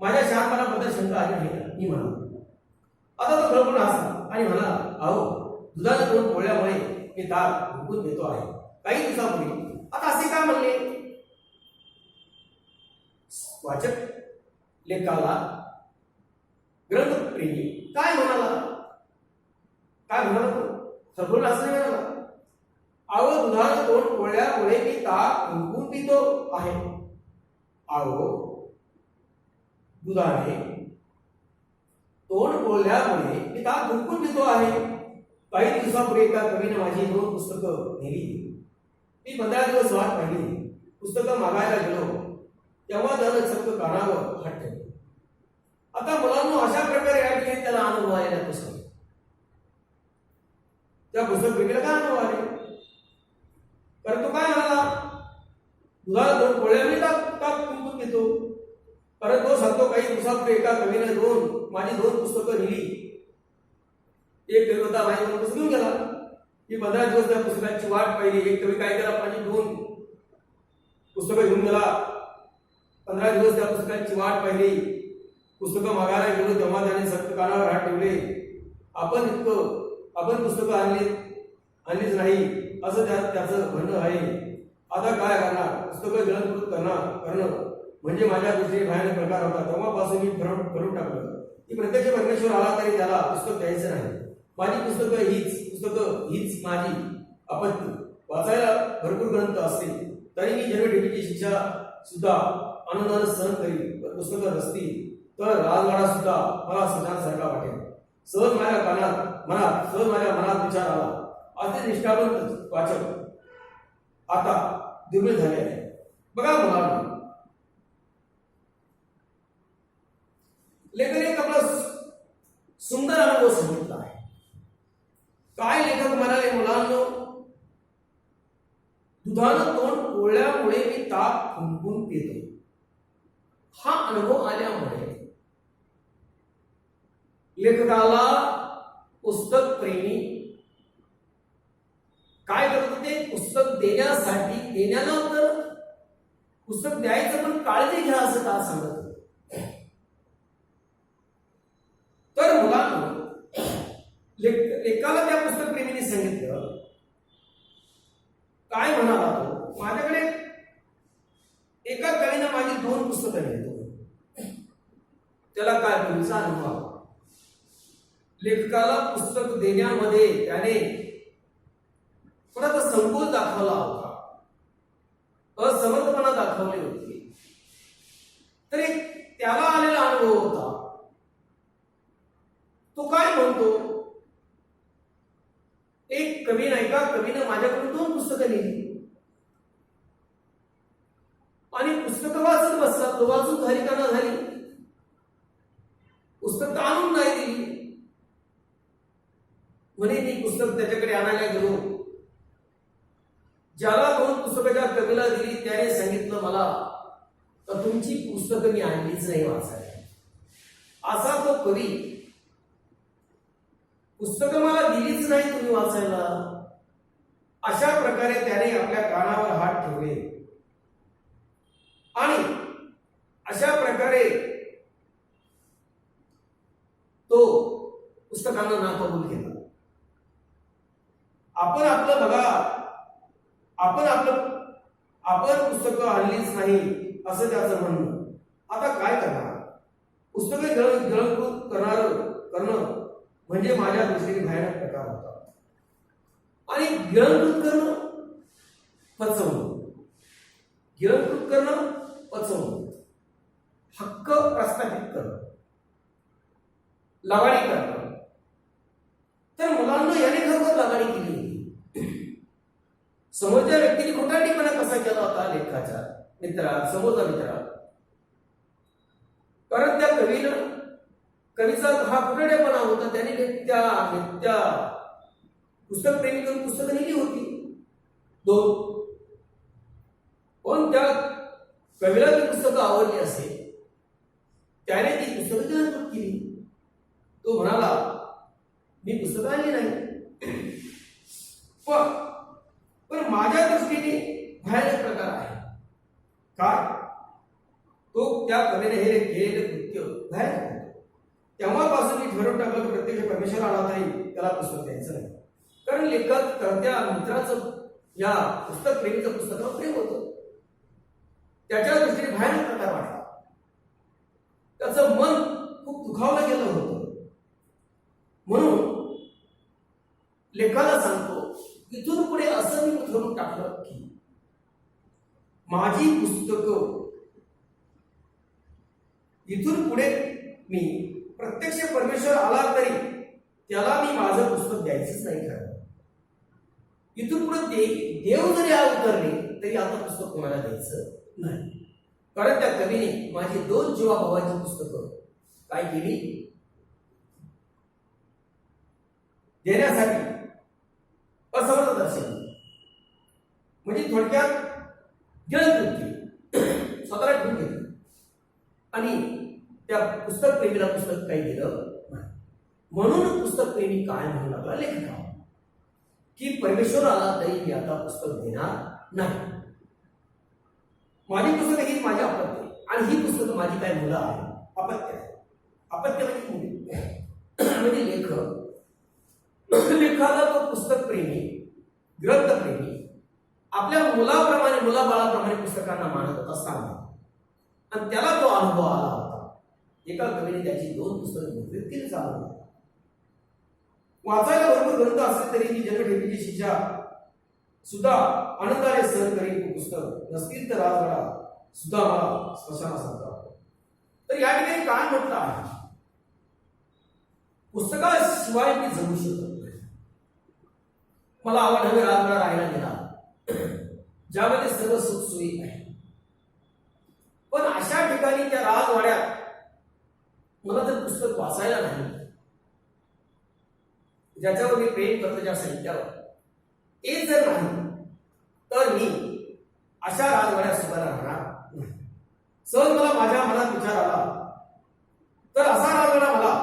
S1: माझ्या शहाणपणाबद्दल शंका आली नाही, मी म्हणालो. आता तो खळखळून हसला आणि म्हणाला, अहो दुधाला दोन पोळ्यामुळे मी ताक हुकून देतो आहे. काही दिवसापूर्वी आता असे काय म्हणले. वाचक लेखाला ग्रंथप्रेमी काय म्हणाला, काय म्हणाला तो सगळं असं नाही म्हणाला. आव दुधानं तोंड पोळल्यामुळे मी ताक फुंकून पितो आहे. आव दुधाने तोंड पोळल्यामुळे मी ताक फुंकून पितो आहे. काही दिवसापूर्वी एका कवीने माझी 2 पुस्तकं नेली. मी 15 दिवस वाट पाहिली. पुस्तकं मागायला गेलो तेव्हा त्यानं चक्क कानावर हात ठेवले. आता मुलांना अशा प्रकारे या ठिकाणी त्याला अनुभव आलेला पुस्तक. त्या पुस्तक प्रेमीला काय अनुभव आले, कारण तो काय म्हणाला, दुधाला तोंड पोळल्यामुळे ताक फुंकून पितो. कारण तो सांगतो काही दिवसापूर्वी एका कवीने माझी 2 पुस्तकं नेली. एक कवी होता माझी 2 पुस्तकं घेऊन गेला. मी 15 दिवस त्या पुस्तकांची वाट पाहिली. एक कवी काय केला, माझी 2 पुस्तकं घेऊन गेला. 15 दिवस त्या पुस्तकांची वाट पाहिली. पुस्तकं मागायला गेलो तेव्हा त्याने सक्त कानावर हात ठेवले. आपण पुस्तकं आणलीच नाही असं त्याचं म्हणणं आहे. आता काय करणार, पुस्तकं गिळंकृत करणं म्हणजे माझ्या दृष्टीने भयानक प्रकार होता. तेव्हापासून मी ठरवून टाकलं की प्रत्यक्ष परमेश्वर आला तरी त्याला पुस्तक द्यायचं नाही. माझी पुस्तकं हीच माझी आपत्ती. वाचायला भरपूर ग्रंथ असतील तरी मी जन्मठेपीची शिक्षा सुद्धा आनंदाने सहन करीन. पुस्तकं नसतील तर राजवाडा सुद्धा मला सजांसारखा वाटेल. सहज माझ्या मनात विचार आला. असे निष्ठावंत वाचक आता दुर्मिळ झाले आहे. बघा मुलांना, लेखक एक आपला सुंदर अनुभव सांगितला आहे. काय लेखक म्हणाले, मुलांनो दुधानं तोंड पोळल्यामुळे मी ताक फुंकून पितो. हा अनुभव आल्यामुळे लेखकाला पुस्तक प्रेमी काय करत होते, पुस्तक देण्यानंतर पुस्तक द्यायचं पण काळजी घ्या असं का सांगत होते. तर मुलांना लेखाला त्या पुस्तक प्रेमीने सांगितलं, काय म्हणाला तो, माझ्याकडे एका कवीनं माझी 2 पुस्तकं लिहिली. त्याला काय पूर्वीचा अनुभव. लेखकाला पुस्तक देण्यामध्ये त्याने थोडासा संकोच दाखवला होता, असमर्थपणा दाखवली होती. तरी त्याला आलेला अनुभव होता. तो काय म्हणतो, एका कवीनं माझ्याकडून 2 पुस्तकं लिहिली आणि पुस्तकं वाचत बसला. तो वाचून झाली का ना झाली, पुस्तक आणून नाही दिली. म्हणे मी पुस्तक त्याच्याकडे आणायला गेलो. ज्याला 2 पुस्तकाच्या कवीला दिली त्याने सांगितलं मला तर तुमची पुस्तकं मी आणलीच नाही वाचायला. असा तो कवी, पुस्तकं मला दिलीच नाही तुम्ही वाचायला. अशा प्रकारे त्याने आपल्या कानावर हात ठेवले आणि अशा प्रकारे तो पुस्तकांना नाकबूल केला. आपण पुस्तकं आणलीच नाही असं त्याचं म्हणणं. आता काय करणार, पुस्तकं गिळंकृत करणं म्हणजे माझ्या दृष्टीने भयानक प्रकार होता. आणि गिळंकृत करणं पचवणं, हक्क प्रस्थापित करणं, लगाडी करणं. तर मुलांना याने खरोखर लगाडी केली होती. समोरच्या व्यक्तीने खोटारडेपणा कसा केला होता लेखकाच्या समोरचा मित्रा. कारण त्या कवीचा हा खोटारडेपणा होता. त्याने त्या पुस्तक प्रेमीकडून पुस्तकं नेली होती 2. पण त्या कवीला ती पुस्तकं आवडली असेल, त्याने ती पुस्तकं गिळंकृत केली. तो म्हणाला मी पुस्तकं आणली नाही. पण माझ्या दृष्टीने भयानक प्रकार आहे. काय, तो त्या कवीने हे केलेलं कृत्य भयानक होतं. तेव्हापासून मी ठरवून टाकलं की प्रत्यक्ष परमेश्वर आला नाही त्याला पुस्तक द्यायचं नाही. कारण लेखक त्या मित्राचं, या पुस्तक प्रेमीचं पुस्तकावर प्रेम होतं. त्याच्या दृष्टीने भयानक प्रकार वाटला. त्याचं मन खूप दुखावलं गेलं होतं. म्हणून लेखाला सांगतो, इथून पुढे असं मी ठरवून टाकलं की माझी पुस्तकं इथून पुढे मी प्रत्यक्ष परमेश्वर आला तरी त्याला मी माझं पुस्तक द्यायचंच नाही खरं. इथून पुढे देव जरी अवतरले तरी आता पुस्तक कोणाला द्यायचं नाही. कारण त्या कवीने माझी 2 जीवाभावांची पुस्तकं काय केली, देण्यासाठी असमर्थ दर्शवली. म्हणजे थोडक्यात गिळत केली, स्वतःला ठेवून घेतली आणि त्या पुस्तक प्रेमीला पुस्तक काही दिलं नाही. म्हणून पुस्तक प्रेमी काय म्हणू लागला लेखका की परमेश्वर आला तरी मी आता पुस्तक देणार नाही. माझी पुस्तकं ही माझी अपत्य आणि ही पुस्तकं माझी काय मुलं आहे, अपत्य आहे. अपत्य म्हणजे मुली म्हणजे लेखाला तो पुस्तक प्रेमी, ग्रंथ प्रेमी आपल्या मुलाप्रमाणे, मुलाबाळाप्रमाणे पुस्तकांना मानत होता, सांगत. आणि त्याला तो अनुभव आला होता. एका कवीने त्याची 2 पुस्तकं व्यक्तीने चालवली. वाचायला भरपूर ग्रंथ असले तरी मी जन्मठेपीची शिक्षा सुद्धा आनंदाने सहन करीन. पुस्तक नसतील तर राजगडा सुद्धा मला स्मशानासारखा. तर या ठिकाणी काय म्हटलं आहे, पुस्तकाशिवाय मी जगू शकत नाही. मला आवडणारे राजगडा राहायला गेला ज्यामध्ये सर्व सुखसोयी आहे. पण अशा ठिकाणी त्या राजवाड्यात मला जर पुस्तक वाचायला नाही, ज्याच्यावर मी प्रेम करतो, ज्या साहित्यावर, ते जर नाही तर मी अशा राजवाड्यात सुद्धा राहणार नाही. सहज मला माझ्या मनात विचार आला तर असा राजवाडा मला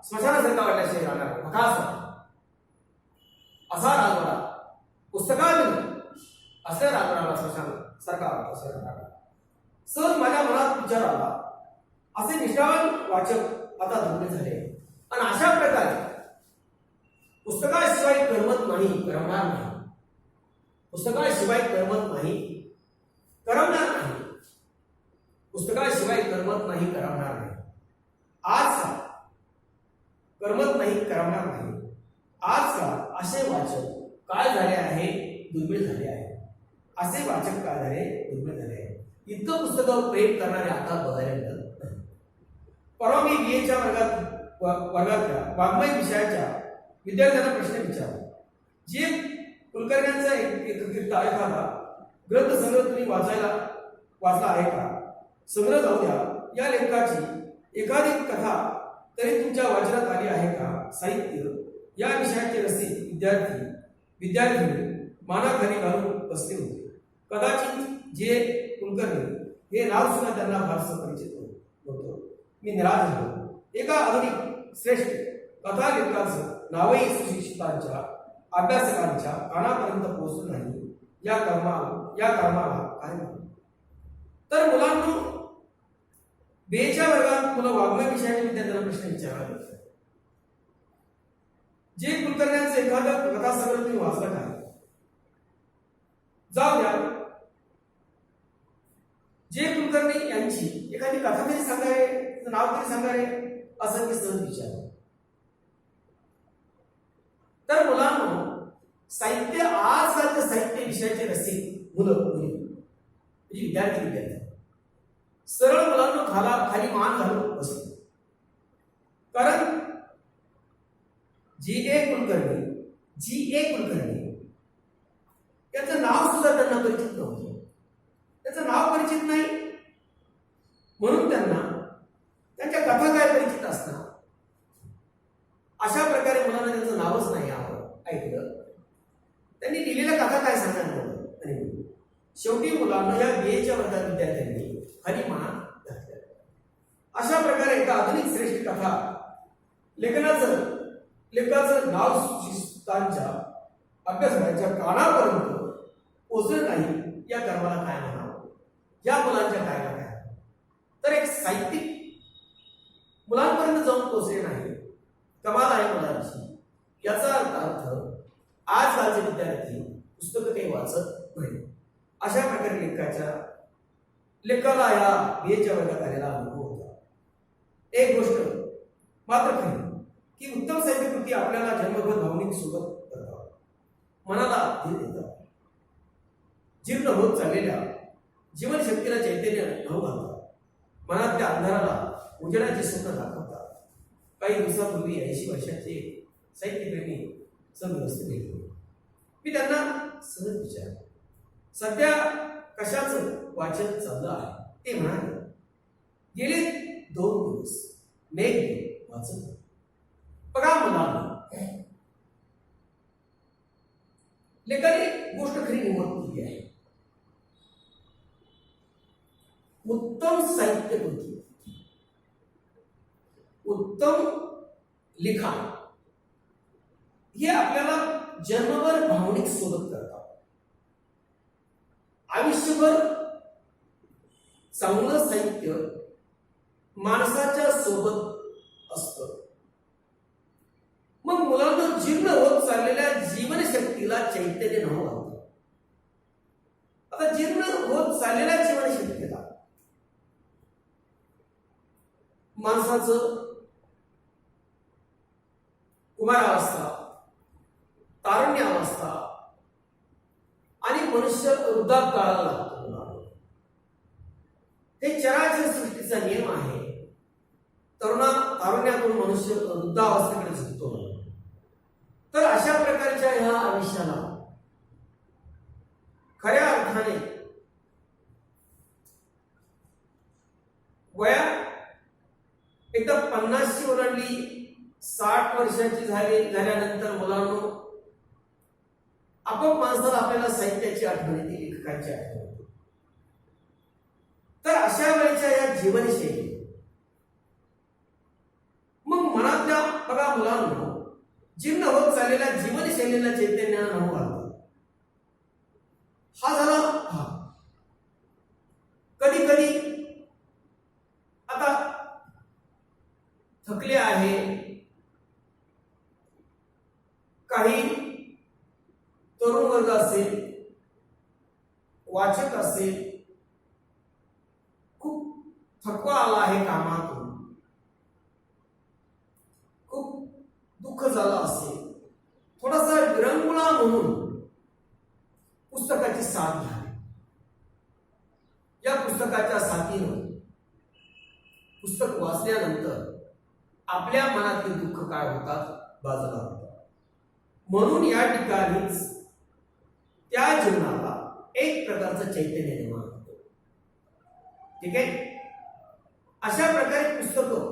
S1: स्मशानासारखा वाटल्याशिवाय राहणार नाही. असा राजवाडा पुस्तकात असल्या राजवाड्याला स्मशान सारखा वाटला. सहज माझ्या मनात विचार आला, असे निष्ठावान वाचक आता दुर्मिळ झाले. आणि अशा प्रकारे पुस्तकाशिवाय करमत नाही, करमणार नाही. पुस्तकाशिवाय करमत नाही, करमणार नाही. पुस्तकाशिवाय करमत नाही, करमणार नाही. आजकाल करमत नाही, करमणार नाही. आजकाल असे वाचक काय झाले आहे, दुर्मिळ झाले आहे. असे वाचक काय झाले, दुर्मिळ झाले आहे. इतकं पुस्तकावर प्रेम करणारे आता बघायला मिळत नाही. परवा मी बीएच्या वर्गातल्या वाङ्मय विषयाच्या विद्यार्थ्यांना प्रश्न विचारला, जे कुलकर्ण्यांचा एकत्रित एखादा ग्रंथसंग्रह तुम्ही वाचला आहे का? संग्रह जाऊ द्या, या लेखकाची एखादी कथा तरी तुमच्या वाचनात आली आहे का? साहित्य या विषयाचे रसिक विद्यार्थी मानाखाली घालून बसले होते. कदाचित जे कुलकर्णी हे नाव सुद्धा त्यांना फारसं परिचित नव्हतं. मी निराश झालो. एका आधुनिक श्रेष्ठ कथा लेखकाचं नावही सुशिक्षितांच्या अभ्यासकांच्या कानापर्यंत पोहोचलं नाही. या कर्माला काय म्हणू? तर मुलांना बेच्या वर्गात मुलं वाङ्मय विषयाच्या विद्यार्थ्यांना प्रश्न विचारायला लागतात. जे कुलकर्ण्यांचं एखादं कथासंग्रह तुम्ही वाचलं काय? जाऊ द्या, जे कुलकर्णी यांची एखादी कथा तरी सांगावे, नाव तरी सांगावे, असं मी सहज विचारलं. तर मुलांना साहित्य, आजकालच्या साहित्य विषयाचे रसिक मुलं मुली म्हणजे विद्यार्थी सरळ मुलांना खाली मान घालून बसतो. कारण जी ए कुलकर्णी त्याचं नाव सुद्धा त्यांना परिचित नव्हतं. त्याचं नाव परिचित नाही म्हणून त्यांना त्यांच्या कथा काय परिचित असणार. अशा प्रकारे मुलांना त्यांचं नावच नाही ऐकलं. त्यांनी लिहिलेल्या कथा काय सांगणार आणि शेवटी मुलांना या बीएच्या वर्गात विद्यार्थ्यांनी खाली मान घातल्या. अशा प्रकारे एका आधुनिक श्रेष्ठ कथा लेखकाचं नाव सुशिक्षितांच्या अभ्यासकांच्या कानापर्यंत पोचलं नाही. या कर्माला काय म्हणावं, या मुलांच्या काय काय. तर एक साहित्यिक मुलांपर्यंत जाऊन पोचले नाही, कमाल आहे मुलांची. याचा अर्थ आजकालचे विद्यार्थी पुस्तकं काही वाचत नाही. अशा प्रकारे लेखकाला या बीएच्या वर्गात आलेला अनुभव होता. एक गोष्ट मात्र खरं की उत्तम साहित्यकृती आपल्याला जन्मभर भावनिक सोबत करतात, मनाला धीर देतात, जीर्ण होत चाललेल्या जीवनशक्तीला चैतन्य नव घालतात, मनातल्या अंधाराला उजेडाचे स्वप्न दाखवतात. काही दिवसापूर्वी 80 वर्षाचे साहित्यप्रेमी समस्त भेटले. मी त्यांना सहज विचारलं, सध्या कशाचं वाचन चाललं आहे? ते म्हणाले, गेले 2 दिवस मेघ वाचत होते. बघा मुलांना, लेखकाने गोष्ट खरी निवड केली आहे. उत्तम साहित्यकृती, उत्तम लिखाण हे आपल्याला जन्मभर भावनिक सोबत करतात. आयुष्यभर चांगलं साहित्य माणसाच्या सोबत असतं. मग मुलांना जीर्ण होत चाललेल्या जीवनशक्तीला चैतन्य नव घालतं. आता जीर्ण होत चाललेल्या जीवनशक्तीला माणसाचं कुमारावस्था, तारुण्यावस्था आणि मनुष्य वृद्धापकाळाला लागतो. हे चराचर सृष्टीचा नियम आहे. तारुण्यातून मनुष्य वृद्धावस्थेकडे झुकतो. तर अशा प्रकारच्या ह्या आयुष्याला खऱ्या अर्थाने वया एकदा 50ची ओलांडली, 60 वर्षाची झाल्यानंतर मुलांनो आपोआप माणसाला आपल्याला साहित्याची आठवण येते, लेखकांची आठवण येते. तर अशा वेळेच्या या जीवनशैली मग मनातल्या बघा मुलांनो जीर्ण होत चाललेल्या जीवनशैलीला चैतन्यानं नव घालतात. हा झाला भाग. कधी कधी आता थकले आहे, काही तरुण वर्ग असेल, वाचक असेल, खूप थकवा आला आहे कामातून, खूप दुःख झालं असेल, थोडासा विरंगुळा म्हणून पुस्तकाची साथ घ्या. या पुस्तकाच्या साथीनं पुस्तक वाचल्यानंतर आपल्या मनातील दुःख काय होतात बाजूला होतात. म्हणून या ठिकाणीच त्या जीवनाला एक प्रकारचं चैतन्य निर्माण होतं. ठीक आहे. अशा प्रकारे पुस्तकं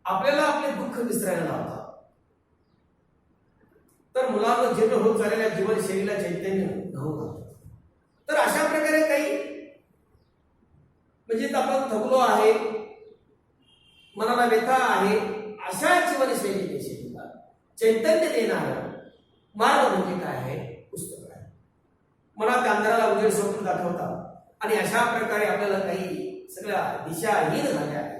S1: आपल्याला आपले दुःख विसरायला लावतात. तर मुलांना जीर्ण होत झालेल्या जीवनशैलीला चैतन्य नव घालतात. तर अशा प्रकारे काही म्हणजे आपण थकलो आहे, मनाला व्यथा आहे, अशा जीवनशैलीला चैतन्य देणारा मार्ग म्हणजे काय आहे? पुस्तक आहे. मनात अंधाराला उजेड स्वप्न दाखवतात आणि अशा प्रकारे आपल्याला काही सगळ्या दिशाहीन झाल्या आहेत.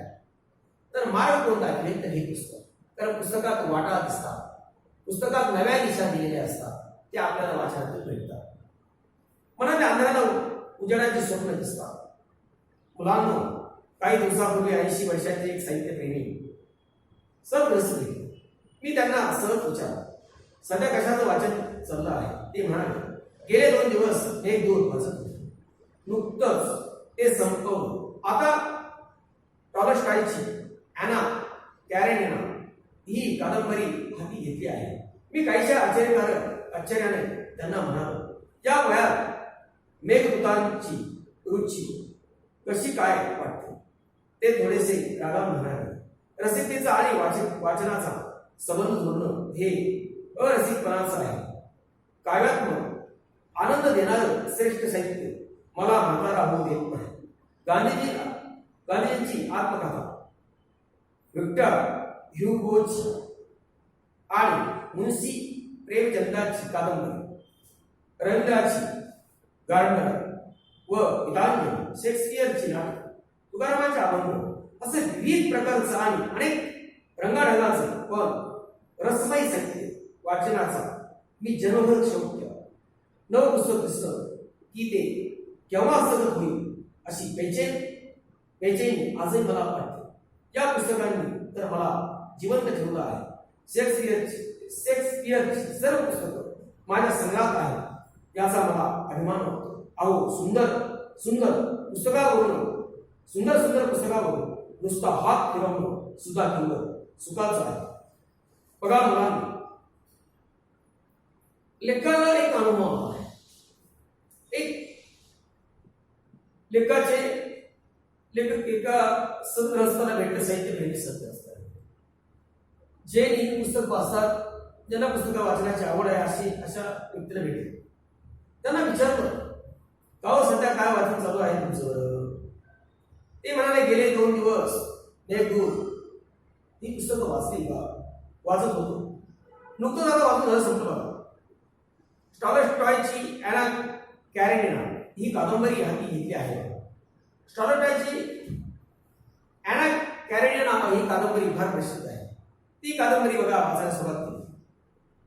S1: तर मार्ग कोण दाखले? तर हे पुस्तक. कारण पुस्तकात वाटा दिसतात, पुस्तकात नव्या दिशा दिलेल्या असतात, ते आपल्याला वाचनातून भेटतात. मनात अंधाराला उजेडाची स्वप्न दिसतात. मुलांना काही दिवसापूर्वी 80 वर्षाचे एक साहित्यप्रेमी सहज भेटले. मी त्यांना सहज विचारलं, सध्या कशाचं वाचन चाललं आहे? ते म्हणाले, गेले 2 दिवस एक दूध वाचत होते, नुकतंच ते संपवलं. आता टॉलस्टॉयची ॲना कॅरेनिना ही कादंबरी हाती घेतली आहे. मी काहीशा आश्चर्याने त्यांना म्हणालो, या वयात मेघदूतांची रुची कशी काय वाटते? ते थोडेसे रागावून म्हणाले, रसिकतेचा आणि वाचनाचा संबंध जोडणं हे अरसिकपणाचं आहे. काव्यात्मक आनंद देणारं श्रेष्ठ साहित्य मला म्हातारा होऊ देत नाही. गांधीजींची आत्मकथा, विक्टर ह्युगोची आणि मुन्शी प्रेमचंदाची कादंबरी, रवींद्राची गार्डनर व गीतांजली, शेक्सपियरची नाटक, तुकारामांचे अभंग, असे विविध प्रकारचं आणि अनेक रंगाढगाचं पण रसमयी साहित्य वाचनाचा मी जन्मभर शौक केला. नवं पुस्तक दिसलं की ते केव्हा सगळं होईल अशी बेचैनी आजही मला वाटते. या पुस्तकांनी तर मला जिवंत ठेवलं आहे. शेक्सपियरची सर्व पुस्तकं माझ्या संग्रहात आहेत याचा मला अभिमान वाटतो. अहो सुंदर सुंदर पुस्तकावरून सुंदर पुस्तकावरून नुसता हात फिरवणं सुद्धा केवळ सुखाचं आहे. बघा मुलांनी, लेखकाला एक अनुभव आहे. एक लेखक एका सदग्रस्ताला भेटले, साहित्य प्रेमी सदग्रस्त जे नेहमी पुस्तक वाचतात, ज्यांना पुस्तकं वाचण्याची आवड आहे अशा व्यक्तीला भेटले. त्यांना विचारलं, का हो सध्या काय वाचन चालू आहे तुमचं? ते म्हणाले, गेले 2 दिवस मेघदूत ही पुस्तकं वाचली का? वाचत होतो. नुकतंच आता वाचून झालं, संपलं बघा. टॉलस्टॉयची ॲना कॅरेनिना ही कादंबरी हाती घेतली आहे. टॉलस्टॉयची ॲना कॅरेनिना ही कादंबरी फार प्रसिद्ध आहे. ती कादंबरी बघा वाचायला सुरुवात केली.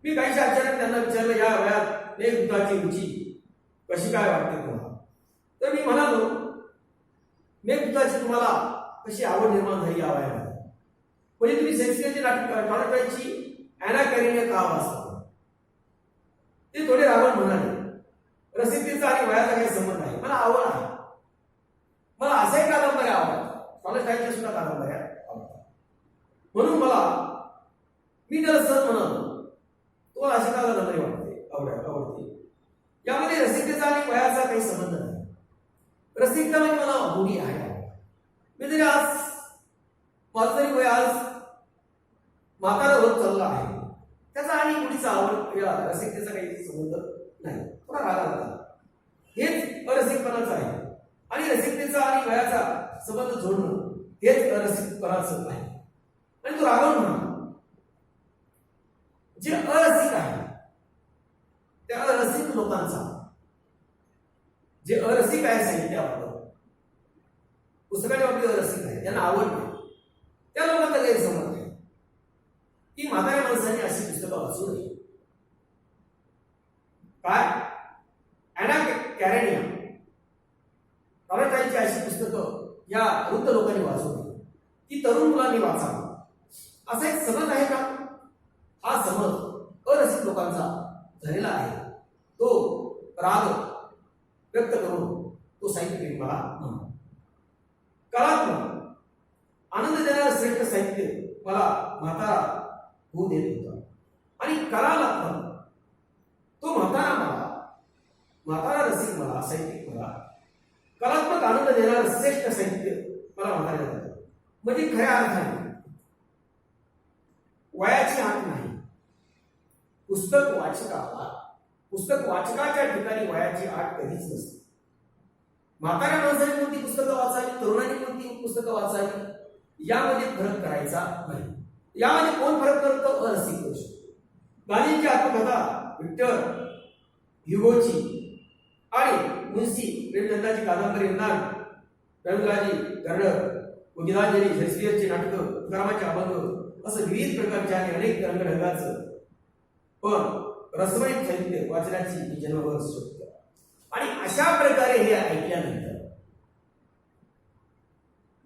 S1: मी काहीशा आश्चर्याने त्यांना विचारलं, या वयात मेघदूताची रुची कशी काय वाटते तुम्हाला? तर मी म्हणालो, मेघदूताची तुम्हाला कशी आवड निर्माण झाली या वयामध्ये? म्हणजे तुम्ही शेक्सपियरची टॉलस्टॉयची ॲना कॅरेनिना का वाचता? ते थोडे रावण म्हणाले, रसिकतेचा आणि वयाचा काही संबंध नाही, मला आवड आहे. मला अशाही कादंबऱ्या आवडतात, टॉलस्टॉयच्या सुद्धा कादंबऱ्या आवडतात. म्हणून मी त्याला सहज म्हणालो, तुम्हाला अशी कादंबरी आवडते. यामध्ये रसिकतेचा आणि वयाचा काही संबंध नाही. रसिकता म्हणजे मला गोडी आहे. मी तरी माझं तरी वय आज म्हातारा होत चालला आहे, त्याचा आणि गुढीचा आवड या रसिकतेचा काही संबंध नाही. थोडा राग आला, हेच अरसिकपणाचं आहे. आणि रसिकतेचा आणि वयाचा संबंध जोडणं हेच अरसिकपणाचं आहे. आणि तो रागवून म्हणा, जे अरसिक आहे त्या अरसिक लोकांचा, जे अरसिक आहे साहित्याबाबत, पुस्तकाच्या बाबतीत अरसिक आहे, त्यांना आवड नाही, त्या लोकांचा गैरसमज आहे की म्हाताऱ्या माणसांनी अशी पुस्तकं वाचू नये. काय? ॲना कॅरेनिना टॉलस्टॉयची अशी पुस्तकं या वृद्ध लोकांनी वाचू नये, ती तरुण मुलांनी वाचावी असा एक समज आहे का? हा समज अरसिक लोकांचा झालेला आहे. तो राग व्यक्त करून तो साहित्य मला म्हणतो. कलात्मक आनंद देणारं श्रेष्ठ साहित्य मला म्हातारा होऊ देत होता. आणि कलात्मक तो म्हातारा रसिक मला, साहित्यिक मला, कलात्मक आनंद देणारं श्रेष्ठ साहित्य मला म्हातारा देतं. म्हणजे खऱ्या अर्थाने वयाची आठ नाही. पुस्तक वाचकाच्या ठिकाणी वयाची आठ कधीच नसते. म्हाताऱ्या माणसाने कोणती पुस्तकं वाचावी, तरुणांनी कोणती पुस्तकं वाचावी यामध्ये फरक करायचा नाही. यामध्ये कोण फरक करतो? अरसिक करू शकतो. गांधींची आत्मकथा, विक्टर ह्युगोची आणि मुन्शी प्रेमचंदाची कादंबरी रवींद्रनाथजी गर्डर, गीतांजली, शेक्सपियरची नाटकं, तुकारामाचे अभंग असं विविध प्रकारच्या आणि अनेक रंगढंगाचं पण रसमय साहित्य वाचण्याची मी जन्मभर शोधतो. आणि अशा प्रकारे हे ऐकल्यानंतर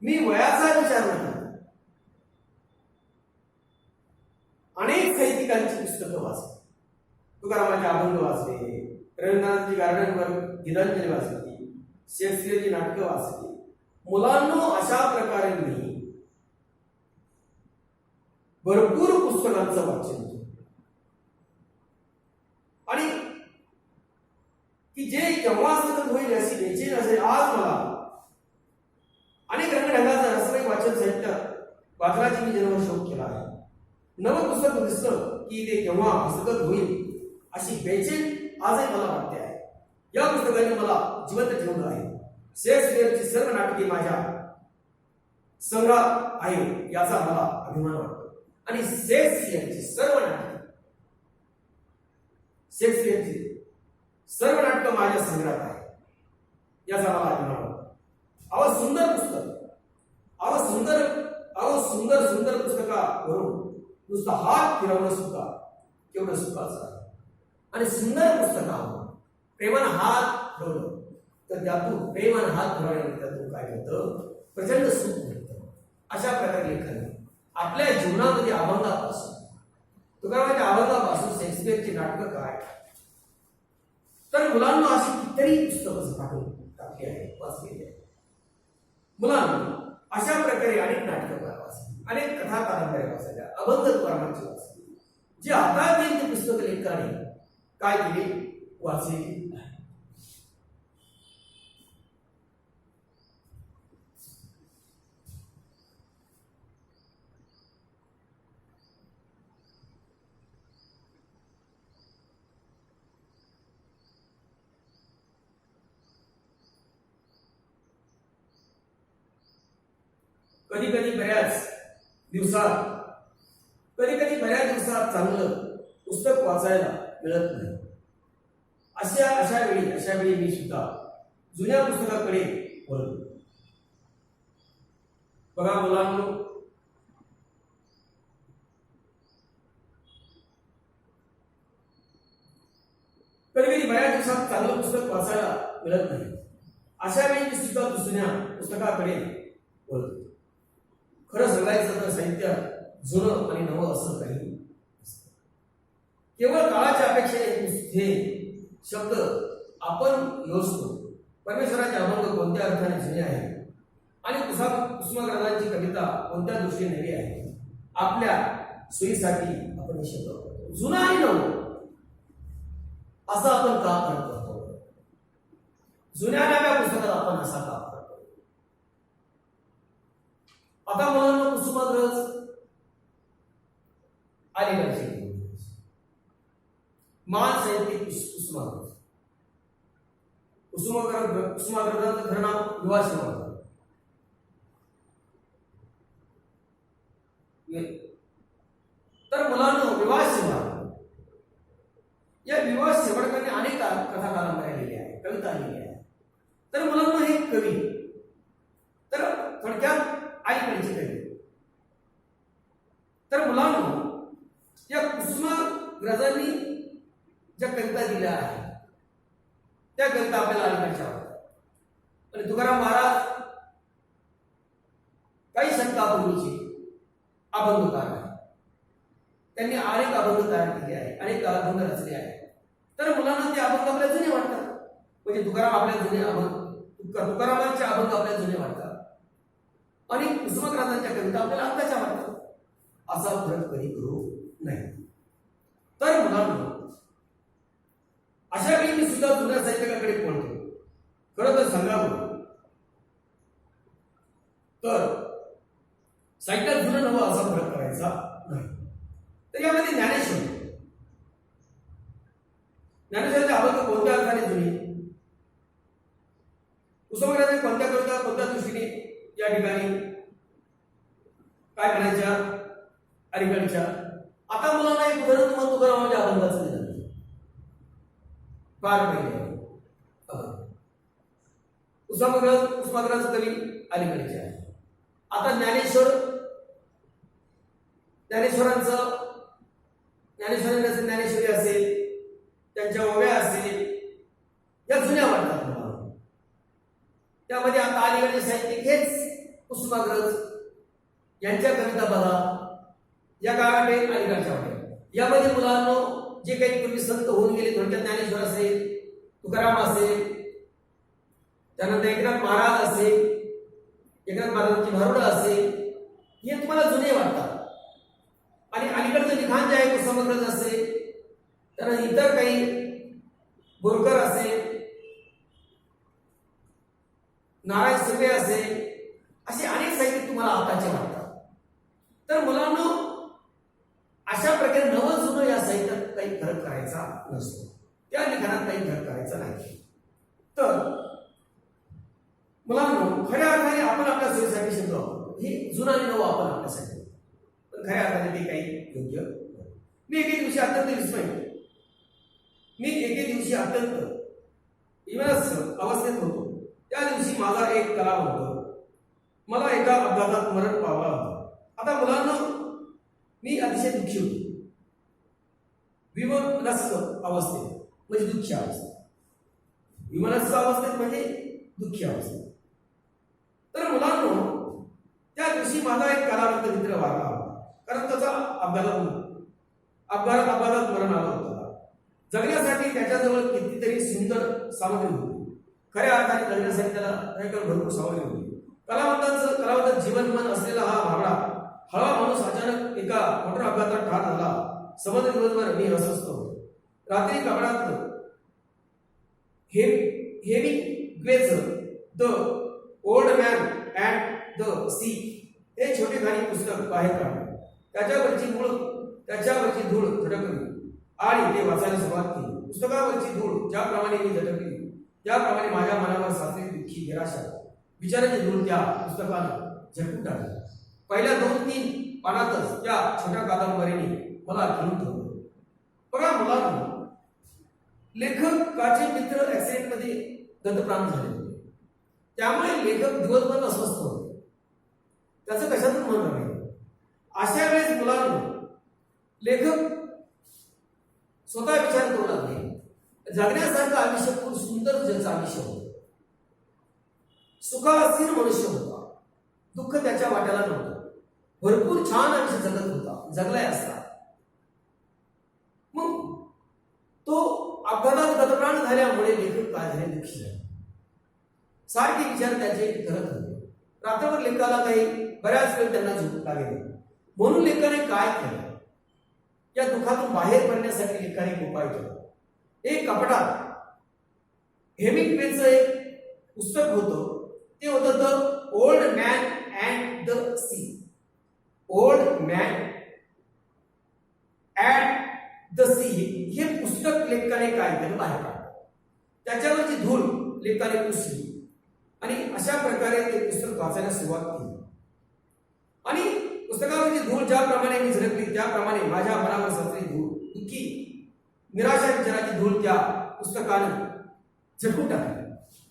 S1: मी वयाचा विचार न करता अनेक साहित्यिकांची पुस्तकं वाचली. तुकारामाचे अभंग वाचले, रवींद्रनाथजी गार्डनवर गीतांजली वाचली, शेक्सपियरची नाटकं वाचली. मुलांनो, अशा प्रकारे मी भरपूर पुस्तकांचं वाचन केलं. आणि की जे केव्हा असं होईल अशी बेचैन असेल, आज मला अनेक रंगढंगाचं रसमय वाचन साहित्य वाचनाची मी जन्म शोध केला आहे. नवं पुस्तक दिसलं की ते केव्हा हस्तगत होईल अशी बेचैन आजही मला वाटते आहे. या पुस्तकाने मला जिवंत ठेवलं आहे. शेक्सपियरची सर्व नाटके माझ्या संग्रहात आहे याचा मला अभिमान वाटतो. आणि शेक्सपियरची सर्व नाटकं माझ्या संग्रहात आहे याचा मला अभिमान वाटतो. सुंदर पुस्तक, सुंदर पुस्तकावरून नुसता हात फिरवणं सुद्धा केवढं सुखाचं आहे. आणि सुंदर पुस्तकावर प्रेमानं हात फिरवलं तर त्यातून प्रेमानं हात फिरवल्यानंतर त्यातून काय होतं? प्रचंड सुख मिळतं. अशा प्रकारे लेखन आपल्या जीवनामध्ये अभंगापासून तुकारामांच्या अभंगापासून शेक्सपियरची नाटकं काय, तर मुलांना अशी कितीतरी पुस्तकं पाठवून टाकली आहे, वाचलेली आहे. मुलांना अशा प्रकारे अनेक नाटकं वाचली, अनेक कथा कादंबऱ्या वाचल्या, अभंग तुकारामांची वाचली, जी आता ते पुस्तक लेखकाने काय केली, वाचलेली आहे. कधी कधी बऱ्याच दिवसात चांगलं पुस्तक वाचायला मिळत नाही. अशा वेळी मी सुद्धा जुन्या पुस्तकाकडे वळलो. बघा मुलांनो, कधी बऱ्याच दिवसात चांगलं पुस्तक वाचायला मिळत नाही. अशा वेळी मी सुद्धा जुन्या पुस्तकाकडे वळलो. खरं सांगायचं तर साहित्य जुनं आणि नवं असं काही नसतं. केवळ काळाच्या अपेक्षेने हे शब्द आपण योजतो. परमेश्वराचे अभंग कोणत्या अर्थाने जुने आहे आणि कुसुमाग्रजांची कविता कोणत्या दृष्टीने नवी आहे, आपल्या सोयीसाठी आपण हे शब्द वापरतो. जुनं आणि नवं असं आपण का करतो? जुन्या नव्या पुस्तकात आपण असा का करतो? आता मुलांना कुसुमाग्रज अलीगडचे महान साहित्यिक कुसुमाग्रजांचं खरं नाव विवासिंह. तर मुलांना विवासिंह या विवासिंहाने अनेक कथा कादंबऱ्या लिहिल्या आहेत, कविता लिहिल्या आहेत. तर मुलांना हे कवी, तर थोडक्यात अलीकडचे कवी. तर मुलांना या कुसुमाग्रजांनी ज्या कविता दिल्या आहेत त्या कविता आपल्याला अलीकडच्या आवडतात. आणि तुकाराम महाराज काही शतकापूर्वीचे अभंगकार आहेत. त्यांनी अनेक अभंग तयार केले आहे, अनेक अभंग रचले आहेत. तर मुलांना ते अभंग आपल्या जुने वाटतात. म्हणजे तुकारामांचे अभंग आपल्या जुने वाटतात आणि कुसुमाग्रजांच्या कविता आपल्याला आत्ताच्या वाटतात. असा फरक कधी करू नाही. तर मुलांना अशा वेळी मी सुद्धा जुन्या साहित्यकाकडे पळतो. खरं तर सांगावं तर साहित्यात जुनं नवं असा फरक करायचा नाही. तर यामध्ये ज्ञानेश्वरांचे अभंग कोणत्या अर्थाने जुने, कुसुमाग्रजांनी कोणत्या कविता कोणत्या दृष्टीने या ठिकाणी काय करायच्या अलीकडच्या. आता मुलांना एक उदाहरण तुम्हाला तुकारामांच्या अभंगाचं दिलं फार पहिले. कुसुमाग्रज कवी अलीकडचे आहे. आता ज्ञानेश्वरी असेल, त्यांच्या ओव्या असेल, या जुन्या वाटतात मला. त्यामध्ये आता अलीकडचे साहित्यिक हेच कुसुमाग्रज यांच्या कविता बघा, या काळाकडे अलीकडच्या वाटतात. यामध्ये मुलांना जे काही पूर्वी संत होऊन गेले, थोडक्यात ज्ञानेश्वर असेल, तुकाराम असेल, त्यानंतर एकनाथ महाराज असेल, एकनाथ महाराजांची भारुड असेल, हे तुम्हाला जुने वाटतात. आणि अलीकडचं लिखाण जे आहे कुसुमाग्रज असेल, त्यानंतर इतर काही बोरकर असेल, नारायण सुर्वे असेल, असे अनेक साहित्य तुम्हाला आताचे वाटतात. तर मुलांना अशा प्रकारे नवं जुनं या साहित्यात काही फरक करायचा नसतो, त्या लिखाणात काही फरक करायचा नाही. तर मुलांना खऱ्या अर्थाने आपण आपल्या सोयीसाठी शब्द वापरतो. ही जुनं आणि नवं आपण आपल्यासाठी, पण खऱ्या अर्थाने ते काही योग्य नाही. मी एके दिवशी अत्यंत इमनस अवस्थेत होतो. त्या दिवशी माझा एक कलावंत मला एका अपघातात मरण पावला होता. आता मुलांना मी अतिशय दुःखी होतो. विमनस्क अवस्थेत म्हणजे दुःखी अवस्थेत, विमनस्क अवस्थेत म्हणजे दुःखी अवस्थेत. तर मुलांना त्या दिवशी माझा एक कलावंत मित्र वारला होता, कारण त्याचा अपघातात मरण आलं होतं. जगण्यासाठी त्याच्याजवळ कितीतरी सुंदर सामग्री होती. खऱ्या अर्थाने जगण्यासाठी त्याला भरपूर सामग्री होती. कलावंत जीवन मन असलेला हा भाबडा हळवा माणूस अचानक एका मोटर अपघातात ठार झाला. समज दिवसभर मी अस्वस्थ होतो. रात्री कपडात हेमिंग्वेचं the old man and the sea हे छोटे खाणी पुस्तक बाहेर काढलं. त्याच्यावरची धूळ झटकली आणि ते वाचायला सुरुवात केली. पुस्तकावरची धूळ ज्याप्रमाणे मी झटकली त्याप्रमाणे माझ्या मनावर साचलेली दुःखी निराशा विचाराची धूळ त्या पुस्तकानं झटकून टाकली. पहिल्या 2-3 पानातच त्या छोट्या कादंबरीने मला घेऊन ठेवलं. बघा मुलांना, लेखकाचे मित्र ऍक्सिडेंटमध्ये दत्तप्राण झाले होते. त्यामुळे लेखक दिवसभर अस्वस्थ होते. त्याचं कशातून मन राहिलं. अशा वेळेस मुलांना लेखक स्वतः विचार करू लागले. जगण्यासारखं आयुष्य खूप सुंदर ज्याचं आयुष्य होतं. सुखासीन मनुष्य होता. दुःख त्याच्या वाट्याला नव्हतं. भरपूर छान आयुष्य जगत होता, जगलाय असता. मग तो अपघातात गतप्राण झाल्यामुळे लेखक काय झाले, दुःखी झाले. सारखे विचार त्याचे करत होते. रात्रभर लेखाला काही बऱ्याच वेळ त्यांना झोप लागेल. म्हणून लेखाने काय केलं, या दुःखातून बाहेर पडण्यासाठी लेखाने एक उपाय केला. एक कपडात हेमिंग्वेचं एक पुस्तक होतं. ते होतं the old man and the sea. Old man and the sea हे पुस्तक लेखकाने काय केलं, बाहेर काढलं. त्याच्यावरची धूळ लेखकाने पुसली आणि अशा प्रकारे ते पुस्तक वाचायला सुरुवात केली. आणि पुस्तकावरची धूळ ज्याप्रमाणे मी झळकली त्याप्रमाणे माझ्या मनावर साचलेली धूळ, दुःखी निराशा विचाराची धूळ त्या पुस्तकानं झटकून टाकली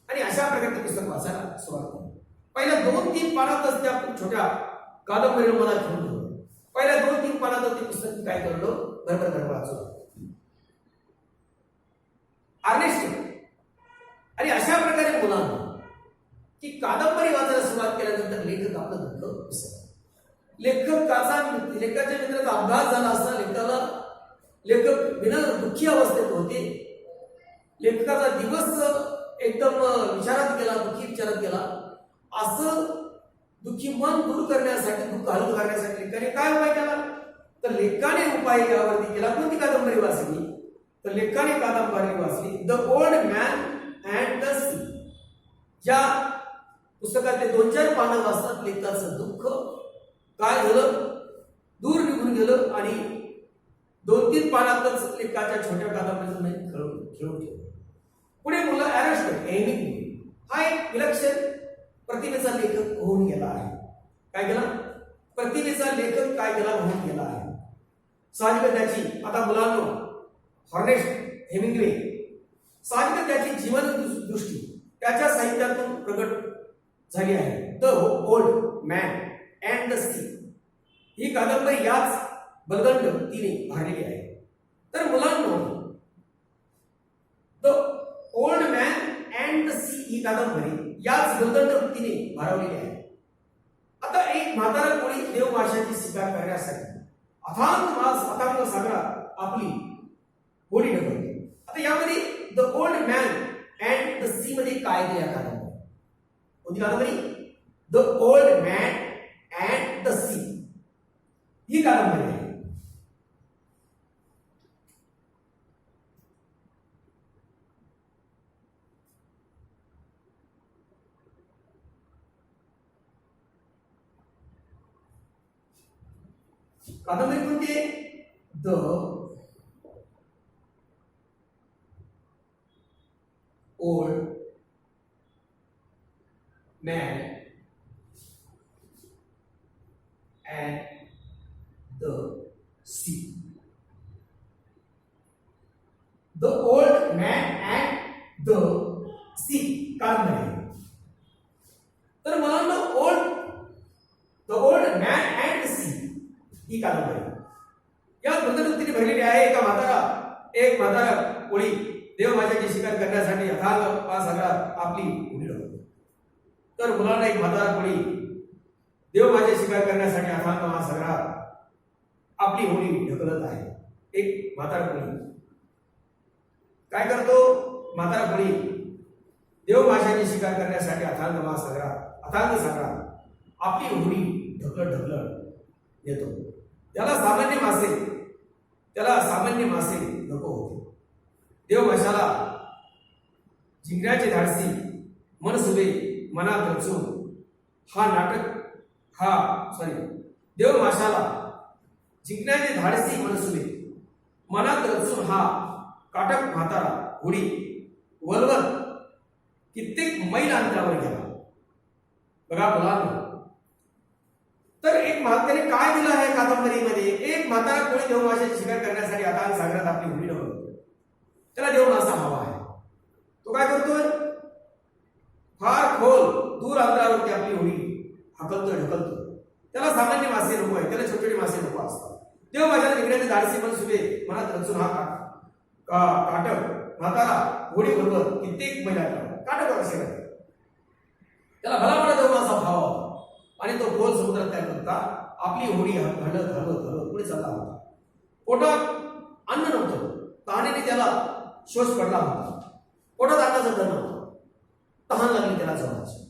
S1: आणि अशा प्रकारे ते पुस्तक वाचायला सुरुवात केली. पहिल्या 2-3 पानातच त्या छोट्या कादंबरीनं मला घेऊन ठेवलं. पहिल्या 2-3 पानातच ते पुस्तक काय करलं, बरोबर वाचलं. अर्नेस्ट आणि अशा प्रकारे मुलांना की कादंबरी वाचायला सुरुवात केल्यानंतर लेखक आपलं दुःख विसरला. लेखकाच्या मित्राचा अपघात झाला असता लेखक दुःखी अवस्थेत होते. लेखकाचा दिवस एकदम विचारात गेला, दुःखी विचारात गेला. असं दुःखी मन दूर करण्यासाठी, दुःख हलक करण्यासाठी लेखकाने काय उपाय केला, तर लेखकाने उपाय यावरती केला. कोणती कादंबरी वाचली, तर लेखकाने कादंबरी वाचली the old man and the sea. ज्या पुस्तकातले 2-4 पानं वाचतात लेखकाचं दुःख काय झालं, दूर निघून गेलं आणि 2-3 पानातच लेखकाच्या छोट्या कादंबरीचं खेळून ठेवलं. पुढे मुलं अर्नेस्ट हेमिंग्वे हा एक विलक्षण प्रतिमेचा लेखक होऊन गेला आहे. काय केला, प्रतिमेचा लेखक काय केला, होऊन गेला आहे. साहजिक त्याची आता मुलांनो अर्नेस्ट हेमिंग्वे साहजिक त्याची जीवन दृष्टी त्याच्या साहित्यातून प्रगट झाली आहे. The old man and the sea ही कादंबरी याच बलगंड तिने भरलेली आहे. तर मुलांनो the old man and the sea ही कादंबरी याच बलगंड तिने भरवलेली आहे. आता एक म्हातारा कोळी देवमाशाची शिकार करण्यासाठी अथांग सागरात आपली होडी ढकलते. आता यामध्ये the old man and the sea मध्ये काय दिल्या कादंबरी, कोणती कादंबरी, the old man and the sea ही कादंबरी आहे. कादंबरी कोणती आहे, the old man and the sea. The old man and the sea कादंबरी. तर मुलांना the old man and sea ही कादंबरी या बंधनोक्तीने भरलेली आहे. एक म्हातारा कोळी देवमाशाची शिकार करण्यासाठी अथांग सागरात आपली होडी ढकलतो. तर मुलांना एक म्हातारा कोळी देव माझे शिकार करण्यासाठी अथांग महासागरात आपली होडी ढकलत आहे. एक म्हातारा कोळी काय करतो? म्हातारा कोळी देव माशाची शिकार करण्यासाठी अथांग महासागरात अथांग सागरात आपली होडी ढकलत येतो. त्याला सामान्य मासे नको होते. देव माशाला जिंकण्याचे धाडसी मनसुबे मनात रचून देव माशाला जिंकण्याचे धाडसी मनसुबे मनात रचून हा काटक म्हातारा होडी वलवत कित्येक मैल अंतरावर गेला. बघा मुलांना, तर एक म्हातारे काय दिलं आहे कादंबरीमध्ये? एक म्हातारा कोणी देव माशाची शिकार करण्यासाठी अथांग सागरात आपली होडी ढकलतो. त्याला देव मासा हवा आहे. तो काय करतोय? फार खोल दूर अंतरावरती आपली होडी ढकलतो. त्याला सामान्य मासे नको आहे, त्याला छोटे छोटे मासे नको असतात. देव माशाला जिंकण्याचे धाडसी मनसुबे मनात रचून हा काटक म्हातारा होडी बरोबर कित्येक मैल काटक असे त्याला भला मोठा देव मासा भाव होता आणि तो खोल समुद्रात त्या करता आपली होडी हलत पुढे चालला होता. पोटात अन्न नव्हतं, तहानेने त्याला शोष पडला होता. पोटात अन्नाचं धन नव्हतं, तहान लागली त्याला जेवणाची.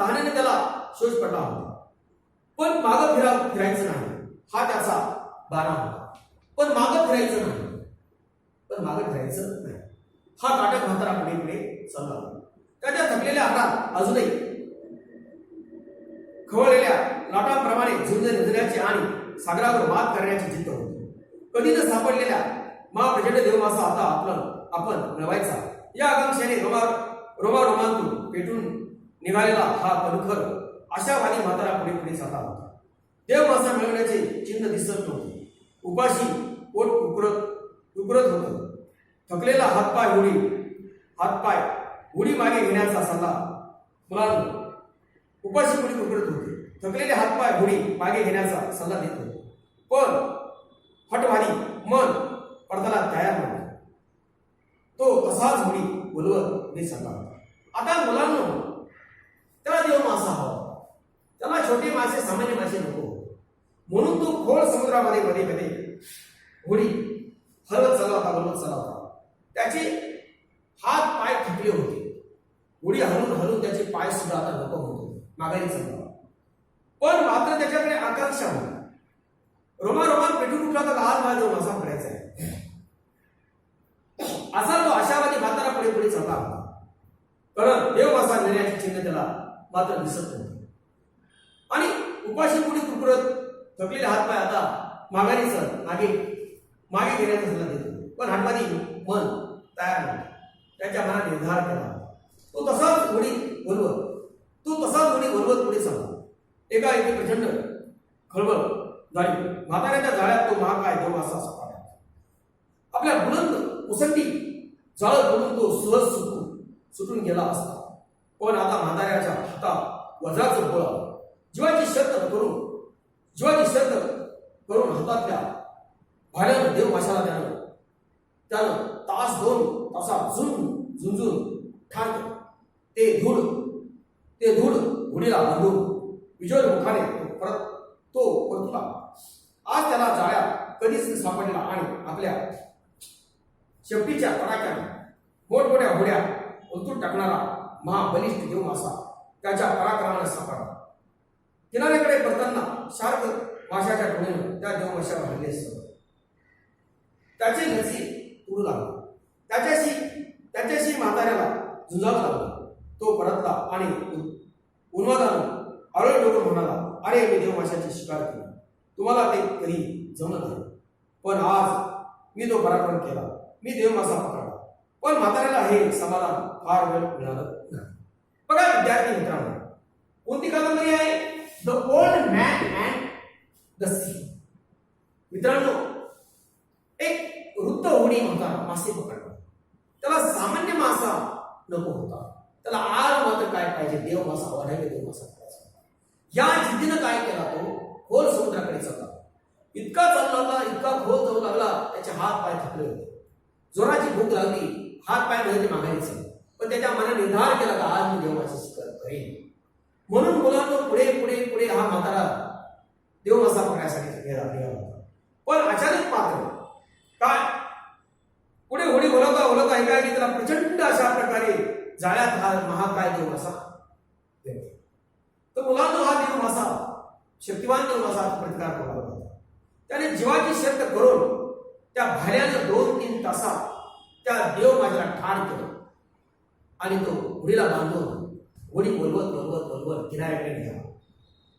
S1: तहानेने त्याला शोष पडला होता. पण मागं फिरायचं नाही हा त्याचा बारा होता. पण मागं फिरायचं नाही. हा काटक म्हातारा पुढे चालला. त्याच्या थकलेल्या हातात अजूनही खवळलेल्या लाटांप्रमाणे झुंज निधण्याची आणि सागरावर मात करण्याची जिद्द होती. कधी न सापडलेल्या महाप्रचंड देवमासा आता आपण मिळवायचा या आकांक्षेने रोमांतून पेटून निघालेला हा कणखर आशावादी म्हातारा पुढे चालला होता. देवमासा मिळवण्याचे चिन्ह दिसत नव्हते. उपाशी पोट उकरत होतं. थकलेला हातपाय उडी मागे घेण्याचा सल्ला मुलांना. उपाशी पुढे उकरत होते. थकलेले हातपाय उडी मागे घेण्याचा सल्ला देत होते. पण हटवादी मन परताला तयार नव्हते. तो तसाच उडी बोलवत पुढे चालला होता. आता मुलांना त्याला देव मासा हवा. त्याला छोटे मासे सामान्य मासे नको. म्हणून तो खोल समुद्रामध्ये मध्ये होडी हलवत चालला होता. त्याचे हात पाय थकले होते. होडी हलून त्याचे पाय सुद्धा आता नको होते, माघारी चालला. पण मात्र त्याच्याकडे आकांक्षा होती. रोमांत पेटून उठला तर आज माझा देव मासा पडायचा आहे असा तो आशावादी म्हातारा पुढे चालला होता. कारण देव मासा नेण्याचे चिन्ह त्याला मात्र दिसत नव्हते. आणि उपाशी पुढे कुरकुरत थकलेले हातपाय आता मागे घेण्याचा सल्ला देतो. पण हटवादी मन तयार नव्हते. त्याच्या मनात निर्धार केला. तो तसाच होडी बोलवत पुढे चालला. एकाएकी प्रचंड खळबळ झाली. म्हाताऱ्याच्या जाळ्यात तो महाकाय देव मासा सापडला. आपल्या बुलंद उसंडी जाळं बोलून तो सहज सुटून गेला असता. पण आता म्हाताऱ्याच्या हातात वज्राचं बळ जीवाची शर्त करून हातातल्या भाड्यानं देव माशाला त्यानं तास दोन तासात झुंजून ठाण ते धूळ होडीला बांधून विजय मुखाने परतला. आज त्याला जाळ्या कधीच सापडला आणि आपल्या शेपटीच्या तडाख्याने मोठमोठ्या होड्या उलटून टाकणारा महाबलिष्ठ देव मासा त्याच्या पराक्रमाने सापडला. किनाऱ्याकडे परताना शार्क माशाच्या टोळीनं त्या देव माशावर हल्ले असत. त्याचे घरचे उडू लागले. त्याच्याशी म्हाताऱ्याला झुंजावं लागलं. तो परतला आणि उन्मादानं आळळ डोकं म्हणाला, अरे मी देव माशाची शिकार केली. तुम्हाला ते कधी जमत नाही. पण आज मी तो पराक्रम केला. मी देव मासा पकडला. पण म्हाताऱ्याला हे समाधान फार वेळ मिळालं नाही. बघा विद्यार्थी मित्रांनो, कोणती कादंबरी आहे? The old man and the sea. मित्रांनो, एक वृद्ध होडी होता मासे पकडला. त्याला सामान्य मासा नको होता. त्याला आज मात्र काय पाहिजे? देव मासा वाढायला देव मासा करायचा. या जिद्दीनं काय केला? तो खोल समुद्राकडे चालला. इतका चालला होता, इतका खोल जाऊ लागला. त्याचे हात पाय थकले होते. जोराची भूक लागली. हात पाय म्हणजे मागायचे. पण त्याच्या मनाने निर्धार केला का आज मी देव मासा शिकार करेन. म्हणून मुलांना पुढे पुढे पुढे हा म्हातारा देव मासा पकडायसाठी होता. पण अचानक पात्र काय पुढे होडी ओळखता ऐकाय की त्याला प्रचंड अशा प्रकारे जाळ्यात हा महाकाय देव मासा येतो. तर मुलांना हा देव मासा शक्तिवान देव मासा प्रतिकार करावा होता. त्याने जीवाची शर्त करून त्या भाल्यानं 2-3 तासात त्या देव माशाला ठार केलं आणि तो होडीला बांधून होडी बोलवत किनाऱ्याकडे निघाला.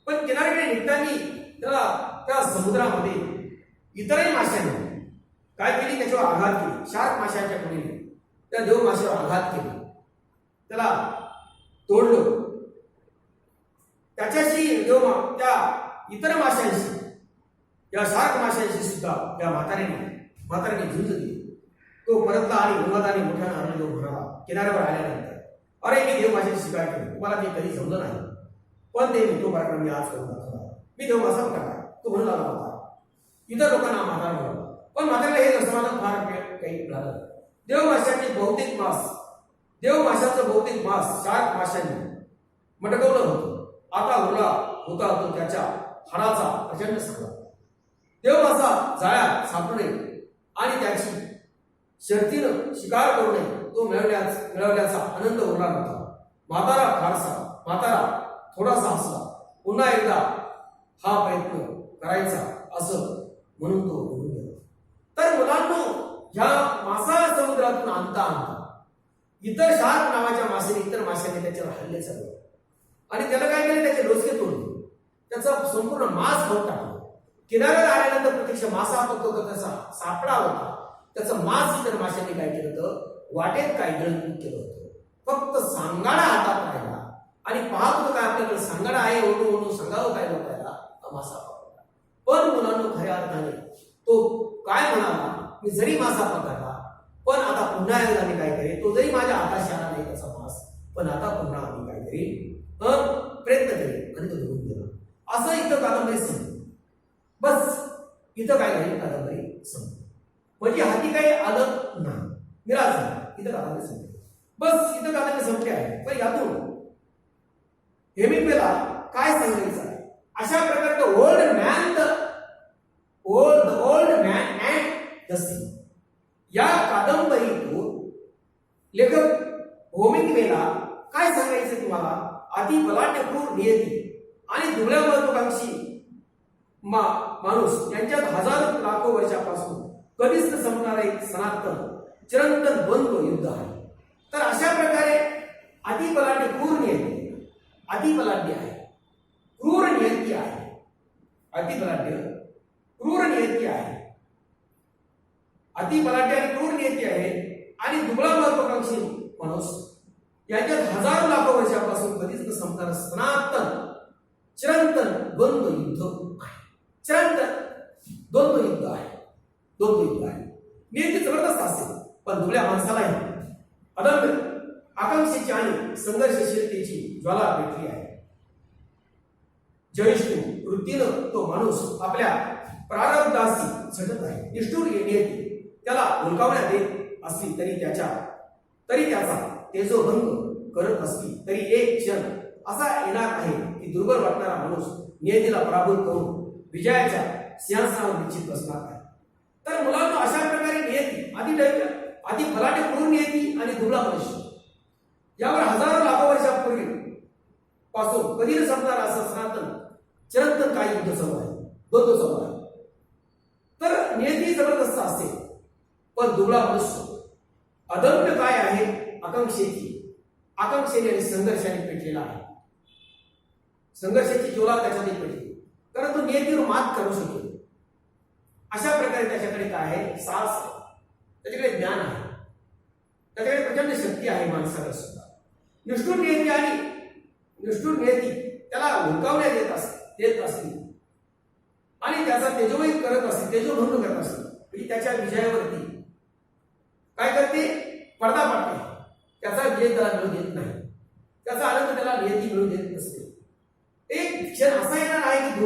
S1: पण किनाऱ्याकडे निघताना त्याला त्या समुद्रामध्ये इतरही माशांनी काय केली, त्याच्यावर आघात केली. शार्क माशाच्या टोळीने त्या देव माशावर आघात केली, त्याला तोडलं. त्याच्याशी त्या इतर माशांशी, या शार्क माशांशी सुद्धा त्या म्हाताऱ्याने झुंज दिली. तो परतला आणि उन्मादाने मोठ्या नारायण म्हणाला किनाऱ्यावर आल्यानंतर, अरे मी देव माशाची शिकार केली, तुम्हाला ते कधी जमलं नाही, पण ते तो कार्यक्रम मी आज करून दाखवला. मी देव मासा पकडला. तो म्हणू लागला होता. इतर लोकांना म्हातारा म्हणाला, पण म्हाताऱ्याला हे असताना फार काही झालं. देव माशांचं बहुतेक मांस शार्क माशांनी मटकवलं होतं. आता उरला होता तो त्याच्या हाडाचा प्रचंड सगळा. देव मासा जाळ्यात सापडणे आणि त्याची शर्तीनं शिकार करू नये तो मिळवल्याचा आनंद उरला नव्हता. म्हातारा थोडासा हसला. पुन्हा एकदा हा प्रयत्न करायचा असं म्हणून तो निघून गेला. तर मुलांनो, ह्या मासा समुद्रातून आणता इतर शार्क नावाच्या माशाने इतर माशाने त्याच्यावर हल्ले चालवले आणि त्याला काय केलं, त्याचे डोसके तोडले, त्याचा संपूर्ण मांस खाऊन टाकलं. किनाऱ्याला आल्यानंतर प्रत्यक्ष मासा पकडतो त्याचा सापडा होता. त्याचं मांस इतर माशांनी काय केलं तर वाटेत काय गिळून केलं होतं. फक्त सांगाडा हातात राहिला आणि पाहत होतं काय आपल्याकडे सांगाडा आहे, ओढून सांगावं काय लोकायला मासा पकडला. पण मुलांना खऱ्या अर्थाने तो काय म्हणाला, मी जरी मासा पकडला पण आता पुन्हा एकदा मी काय करेन, तो जरी माझ्या हाताशी आला नाही त्याचा मांस, पण आता पुन्हा मी काय करेन, प्रयत्न करेन आणि तो निघून गेला. असं इथं कादंबरी संपली. बस इथं काय करेल, कादंबरी संपली. म्हणजे हाती काही आलं नाही, निराश झाला. इथं कादंबरी संपली. बस इथं कादंबरी संपली आहे. पण यातून हेमिंग्वेला काय सांगायचं आहे, अशा प्रकारचं old man and the sea या कादंबरीतून लेखक हेमिंग्वेला काय सांगायचं तुम्हाला, अति बलाढ्य क्रूर नियती आणि दुबळ्या महत्वाकांक्षी माणूस यांच्यात हजारो लाखो वर्षापासून कधीच न संपणारे सनातन चिरंतन द्वंद्व युद्ध आहे. तर अशा प्रकारे अति बलाढ्य क्रूर नियती, अति बलाढ्य आहे, क्रूर नियती आहे, अति बलाढ्य क्रूर नियती आहे, अति बलाढ्य आणि क्रूर नियती आहे आणि दुबळा महत्वाकांक्षी माणूस यांच्यात हजारो लाखो वर्षापासून कधीच न संपणारं सनातन चिरंतन द्वंद्व युद्ध आहे. चिरंतन द्वंद्व युद्ध आहे. नियती जबरदस्त असेल पण दुबळ्या माणसालाही अदम्य आकांक्षेची आणि संघर्षशीलतेची ज्वाला पेटली आहे. जयिष्णू वृत्तीनं तो माणूस आपल्या प्रारब्धाशी झटत आहे. निष्ठुर नियती त्याला हुलकावण्यात देत असली तरी त्याचा तेजोभंग करत असली तरी एक क्षण असा येणार आहे की दुर्बल वाटणारा माणूस नियतीला पराभूत करून विजयाच्या सिंहासनावर निश्चित बसणार आहे. तर मुलांना अशा प्रकारे नियती आधी बलाढ्य क्रूर नियती आणि दुबळा मनुष्य यावर हजारो लाखो वर्षापूर्वी पासून कधी न संपणारा असं सनातन चिरंतन काही युद्ध चालू आहे, द्वंद्व चालू आहे. तर नियती जबरदस्त असते पण दुबळा मनुष्य अदम्य काय आहे, आकांक्षेने आणि संघर्षाने पेटलेला आहे. संघर्षाची ज्वाला त्याच्यामध्ये पेटली कारण तो नियतीवर मात करू शकेल. अशा प्रकारे त्याच्याकडे काय आहे, साहस आहे, त्याच्याकडे ज्ञान आहे, त्याच्याकडे प्रचंड शक्ती आहे माणसाला सुद्धा. निष्ठुर नियती त्याला हुलकावण्यात देत असली आणि त्याचा तेजोभंग करत असते, तेजोभंग करत असते, म्हणजे त्याच्या विजयावरती काय करते, पडदा पाडते. त्याचा विजय त्याला मिळू देत नाही, त्याचा आनंद त्याला नियती मिळू देत नसते. एक क्षण असा येणार आहे की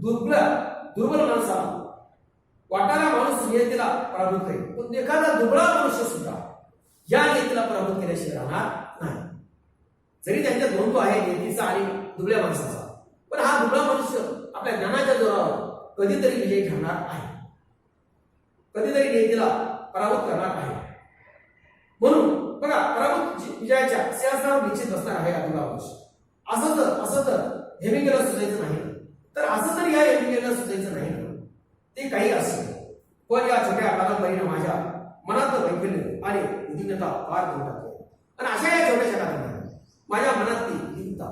S1: दुर्बल माणसाला वाटारा माणूस नियतीला पराभूत करेल, पण एखादा दुबळा मनुष्य सुद्धा या नियतीला पराभूत केल्याशिवाय राहणार नाही. जरी त्यांच्या द्वंद्व आहे नेतीचा आणि दुबळ्या माणसाचा, पण हा दुबळा मनुष्य आपल्या ज्ञानाच्या जोरावर कधीतरी विजयी ठरणार आहे, कधीतरी नियतीला पराभूत करणार आहे. म्हणून बघा, पराभूत विजयाच्या सिंहासनावर निश्चित बसणार आहे हा दुबळा मनुष्य. असं तर हेमिंगेला सुचायचं नाही, तर असं तर या हेमिंगेला सुचायचं नाही ते काही असेल. पण या छोट्या कादंबरीने माझ्या मनातलं वैफल्य आणि उद्विग्नता फार दूर टाकली. आणि अशा या छोट्याशा कादंबरीने माझ्या मनातली दीनता,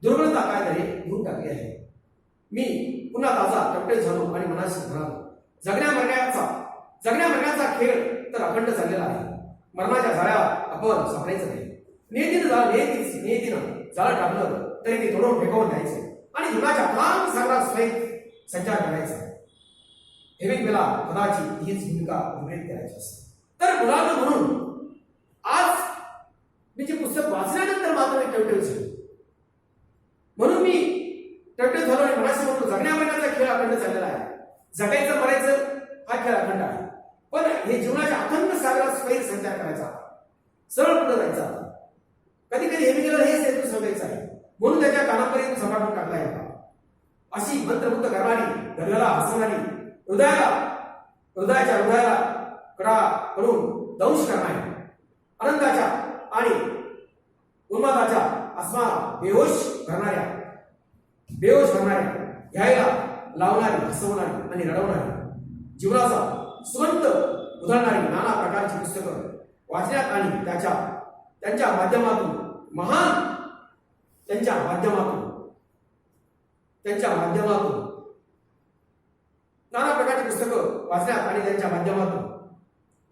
S1: दुर्बलता काय तरी दूर टाकली आहे. मी पुन्हा ताजा टपटे झालो आणि मनाशी म्हणालो, जगण्या मरण्याचा खेळ तर अखंड चाललेला आहे. मरणाच्या जाळ्या आपण सापडायचं नाही. नियतीनं जाळं टाकलं तरी ते थोडं फेकवून द्यायचं आणि जीवनाच्या लांब सागरात स्वयं संचार करायचा. हेमिंगवेला कदाचित हीच भूमिका निर्मित करायची असते. तर मुलांना म्हणून आज मी जे पुस्तक वाचल्यानंतर मात्र मी टवटवीत झालो. म्हणून मी टवटवीत झालो आणि मनाशी म्हणतो, जगण्या मरण्याचा खेळ अखंड चाललेला आहे. जगायचं मरायचं हा खेळ अखंड आहे, पण हे जीवनाच्या अखंड सागरात स्वैर संचार करायचा, सरळ पुढे जायचा. कधी कधी हेमिंगवेला हेच हेतू सांगायचं आहे, म्हणून त्याच्या कानापर्यंत झपाटून टाकला आहे. अशी मंत्रमुक्त करणारी, गरगला हसवणारी, हृदयाला कडा करून दंश करणारी, आनंदाच्या आणि उन्मादाच्या आसमानाला बेहोश करणाऱ्या, घ्यायला लावणारी, हसवणारी आणि रडवणारी, जीवनाचा सुगंध उधळणारी नाना प्रकारची पुस्तकं वाचण्यात आणि त्यांच्या माध्यमातून नाना प्रकारची पुस्तकं वाचण्यात आणि त्यांच्या माध्यमातून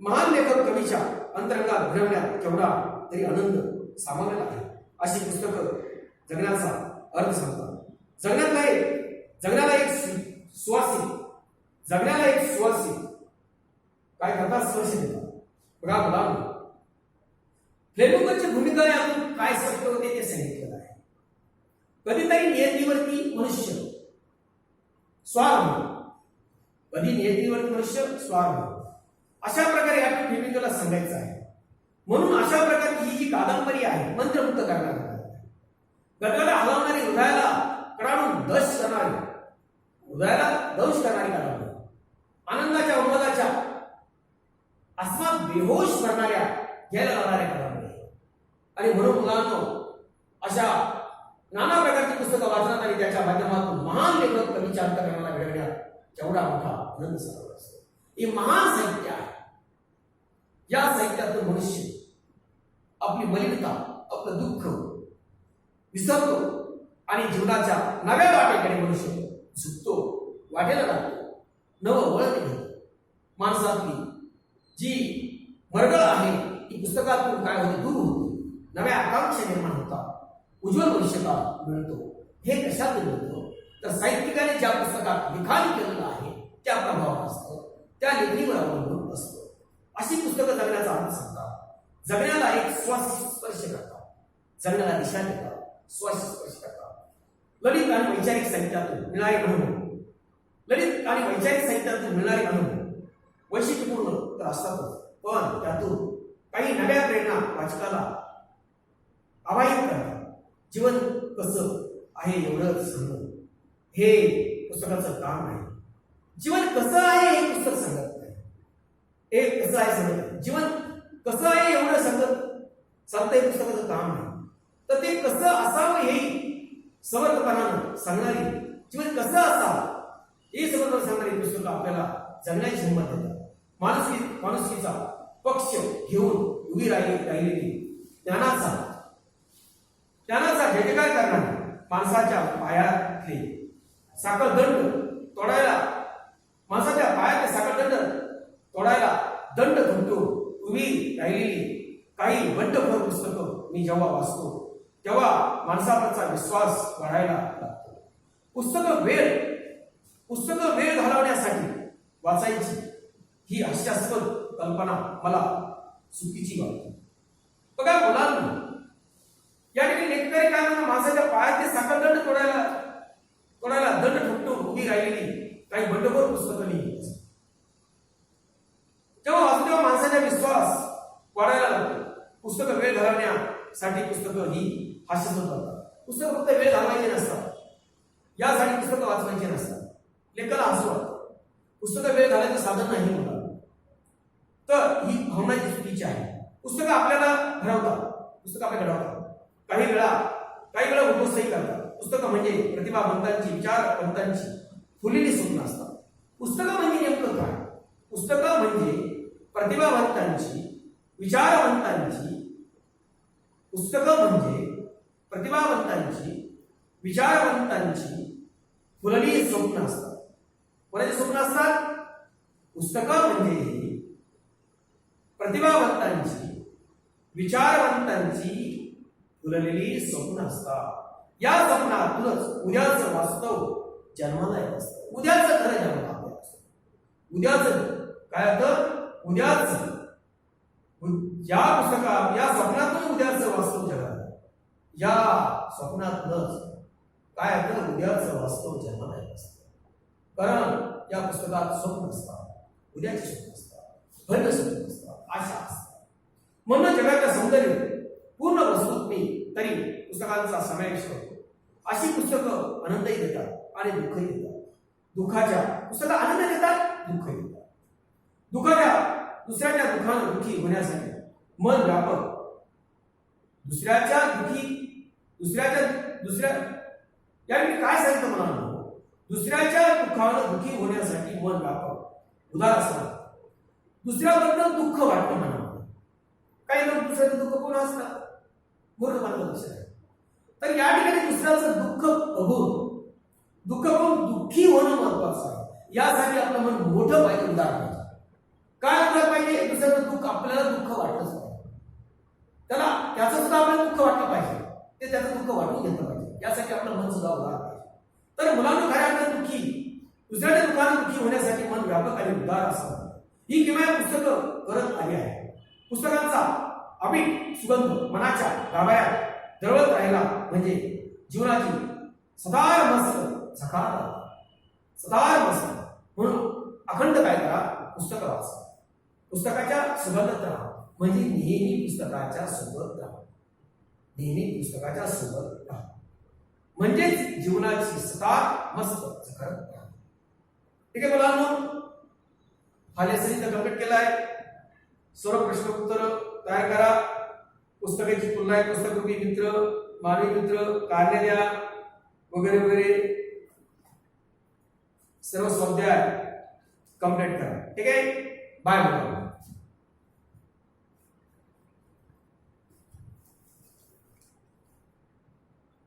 S1: महान लेखक कवीच्या अंतरंगात भिरवण्यात केवढा तरी आनंद सामावलेला आहे. अशी पुस्तकं जगण्याचा अर्थ सांगतात. जगण्याला एक सुवासिक काय करतात, स्पर्श देतात. बघा मुलांना, फ्लेमिंगोची भूमिका यातून काय स्पष्ट होते ते सांगितलेलं आहे. कधीतरी नियतीवरती मनुष्य स्वार अशा प्रकारे आपण फ्लेमिंगोला सांगायचं आहे. म्हणून अशा प्रकारची ही जी कादंबरी आहे मंत्रमुक्त करणारी, गदगदा हलवणारी, हृदयाला कडाडून दंश करणारी कादंबरी, आनंदाच्या उन्मादाच्या आसमात बेहोश करणाऱ्या, घ्यायला लावणाऱ्या कादंबरी. आणि म्हणून मुलांनो, अशा नाना प्रकारची पुस्तकं वाचनात आणि त्याच्या माध्यमातून महान लेखक कवीच्या अंतःकरणाला घडवण्यात केवढा मोठा आनंद साधला असतो. हे महान साहित्य आहे. या साहित्यातून मनुष्य आपली मलिनता, आपलं दुःख विसरतो आणि जीवनाच्या नव्या वाटेकडे मनुष्य झुकतो, वाटेला लागतो, नवं वळण घेतो. माणसातली जी मरगळ आहे ती पुस्तकातून काय होते, दूर होते, नव्या आकांक्षा निर्माण होतात, उज्ज्वल भविष्यकाळ मिळतो. हे कशात मिळतो, तर साहित्यिकाने ज्या पुस्तकात लिखाण केलेलं आहे त्या प्रभावात असतं, त्या लेखणीवर अवलंबून असतं. अशी पुस्तकं जगण्याचा अर्थ सांगतात. जगण्याला एक श्वास स्पर्श करतात, जगण्याला दिशा देतात, श्वास स्पर्श करतात. ललित आणि वैचारिक साहित्यातून मिळणारे अनुभव वैशिष्ट्यपूर्ण तर असतातच, पण त्यातून काही नव्या प्रेरणा वाचकाला आवाहित करतात. जीवन कसं आहे एवढंच सांगणं हे पुस्तकाचं काम आहे. जीवन कसं आहे हे पुस्तक सांगत नाही. हे कसं आहे सांगत, जीवन कसं आहे एवढं सांगत हे पुस्तकाचं काम आहे. तर ते कसं असावं हे समर्थपणानं सांगणारी, जीवन कसं असावं हे समर्थपणे सांगणारी पुस्तकं आपल्याला जगण्याची हिंमत देतात. माणुसकीचा पक्ष घेऊन उभी राहिलेली ज्ञानाचा जयजयकार करणारी, माणसाच्या पायातले साखळदंड तोडायला दंड घुमतो उभी राहिलेली काही बंडखोर पुस्तकं मी जेव्हा वाचतो तेव्हा माणसावरचा विश्वास वाढायला लागतो. पुस्तकं वेळ घालवण्यासाठी वाचायची ही हास्यास्पद कल्पना मला चुकीची वाटते. बघा मुलांना, या ठिकाणी लेखकाने काय म्हणा, माणसाच्या पायातले साखळदंड तोडायला दंड ठोकतो उभी राहिलेली काही बंडखोर पुस्तकं लिहिली. जेव्हा वाचतो तेव्हा माणसाचा विश्वास वाढायला लागतो. पुस्तकं वेळ घालवण्यासाठी पुस्तकं ही हास्यास्पद वाटतात. पुस्तकं फक्त वेळ घालवायचे नसतात, यासाठी पुस्तकं वाचवायची नसतात. लेखकाला हसू वाटतं. पुस्तकं वेळ घालायचं साधन नाही मुलाला. तर ही भावना जी चुकीची आहे. पुस्तकं आपल्याला घडवतात, पुस्तकं आपल्याला घडवतात, काही वेळा उद्ध्वस्तही करतात. पुस्तकं म्हणजे प्रतिभावंतांची, विचारवंतांची फुललेली स्वप्न असतात. पुस्तकं म्हणजे नेमकं काय? पुस्तकं म्हणजे प्रतिभावंतांची, विचारवंतांची, पुस्तकं म्हणजे प्रतिभावंतांची, विचारवंतांची फुललेली स्वप्न असतात. कोणाची स्वप्न असतात? पुस्तकं म्हणजे प्रतिभावंतांची, विचारवंतांची फुललेली स्वप्न असतात. या स्वप्नातूनच उद्याचं वास्तव जन्माला येत असतं. उद्याचं खरं जन्माला येत असतं. उद्याचं काय होतं? उद्याच या स्वप्नातून उद्याचं वास्तव जगाला, या स्वप्नातूनच काय होतं? उद्याचं वास्तव जन्माला येत असतं. कारण या पुस्तकात स्वप्न असतात, उद्याचे स्वप्न असतात, भव्य स्वप्न असतात, आशा असतात. म्हणून जगाचं सौंदर्य पूर्ण प्रस्तुत नाही तरी पुस्तकांचा समावेश होतो. अशी पुस्तकं आनंदही देतात आणि दुःखही देतात. पुस्तकं आनंद देतात, दुःखही देतात. दुसऱ्याच्या दुःखानं दुःखी होण्यासाठी मन व्यापक, यावेळी काय सांगितलं मला? दुसऱ्याच्या दुःखानं दुःखी होण्यासाठी मन व्यापक, उदार असतात. दुसऱ्याबद्दल दुःख वाटतं मनाला. काही लोक दुसऱ्याचं दुःख कोण असतात? मूर्खपणाचं लक्षण आहे. तर या ठिकाणी दुसऱ्याचं दुःख बघून दुःखी होणं महत्वाचं आहे. यासाठी आपलं मन मोठं पाहिजे, उदार पाहिजे. काय उदार पाहिजे? दुसऱ्याचं दुःख आपल्याला दुःख वाटलंच पाहिजे. त्याचं सुद्धा आपल्याला दुःख वाटलं पाहिजे, ते त्याचं दुःख वाटून घेतलं पाहिजे. यासाठी आपलं मन सुद्धा उदार पाहिजे. तर मुलांना खऱ्या अर्थाने दुसऱ्याच्या दुःखाने दुःखी होण्यासाठी मन व्यापक आणि उदार असावं. ही किमान पुस्तकं करत आली आहे. पुस्तकांचा अमिट सुगंध मनाच्या गाभाऱ्यात दरवळत राहिला म्हणजे जीवनाची सदार मस्त म्हणून अखंड काय करा? पुस्तकं वाचा. पुस्तकाच्या सुगंधात राहा म्हणजे नेहमी पुस्तकाच्या सोबत राहा. म्हणजेच जीवनाची सदार मस्त सखर राहा. ठीक आहे मुलांनो, हा लेसन इथं कंप्लीट केला आहे. सर्व प्रश्न उत्तर तयार करा. पुस्तकाची तुलना, पुस्तकरूपी मित्र, मानवी मित्र, कार्य द्या वगैरे वगैरे सर्व स्वाध्याय कंप्लीट करा. ठीक आहे. बाय.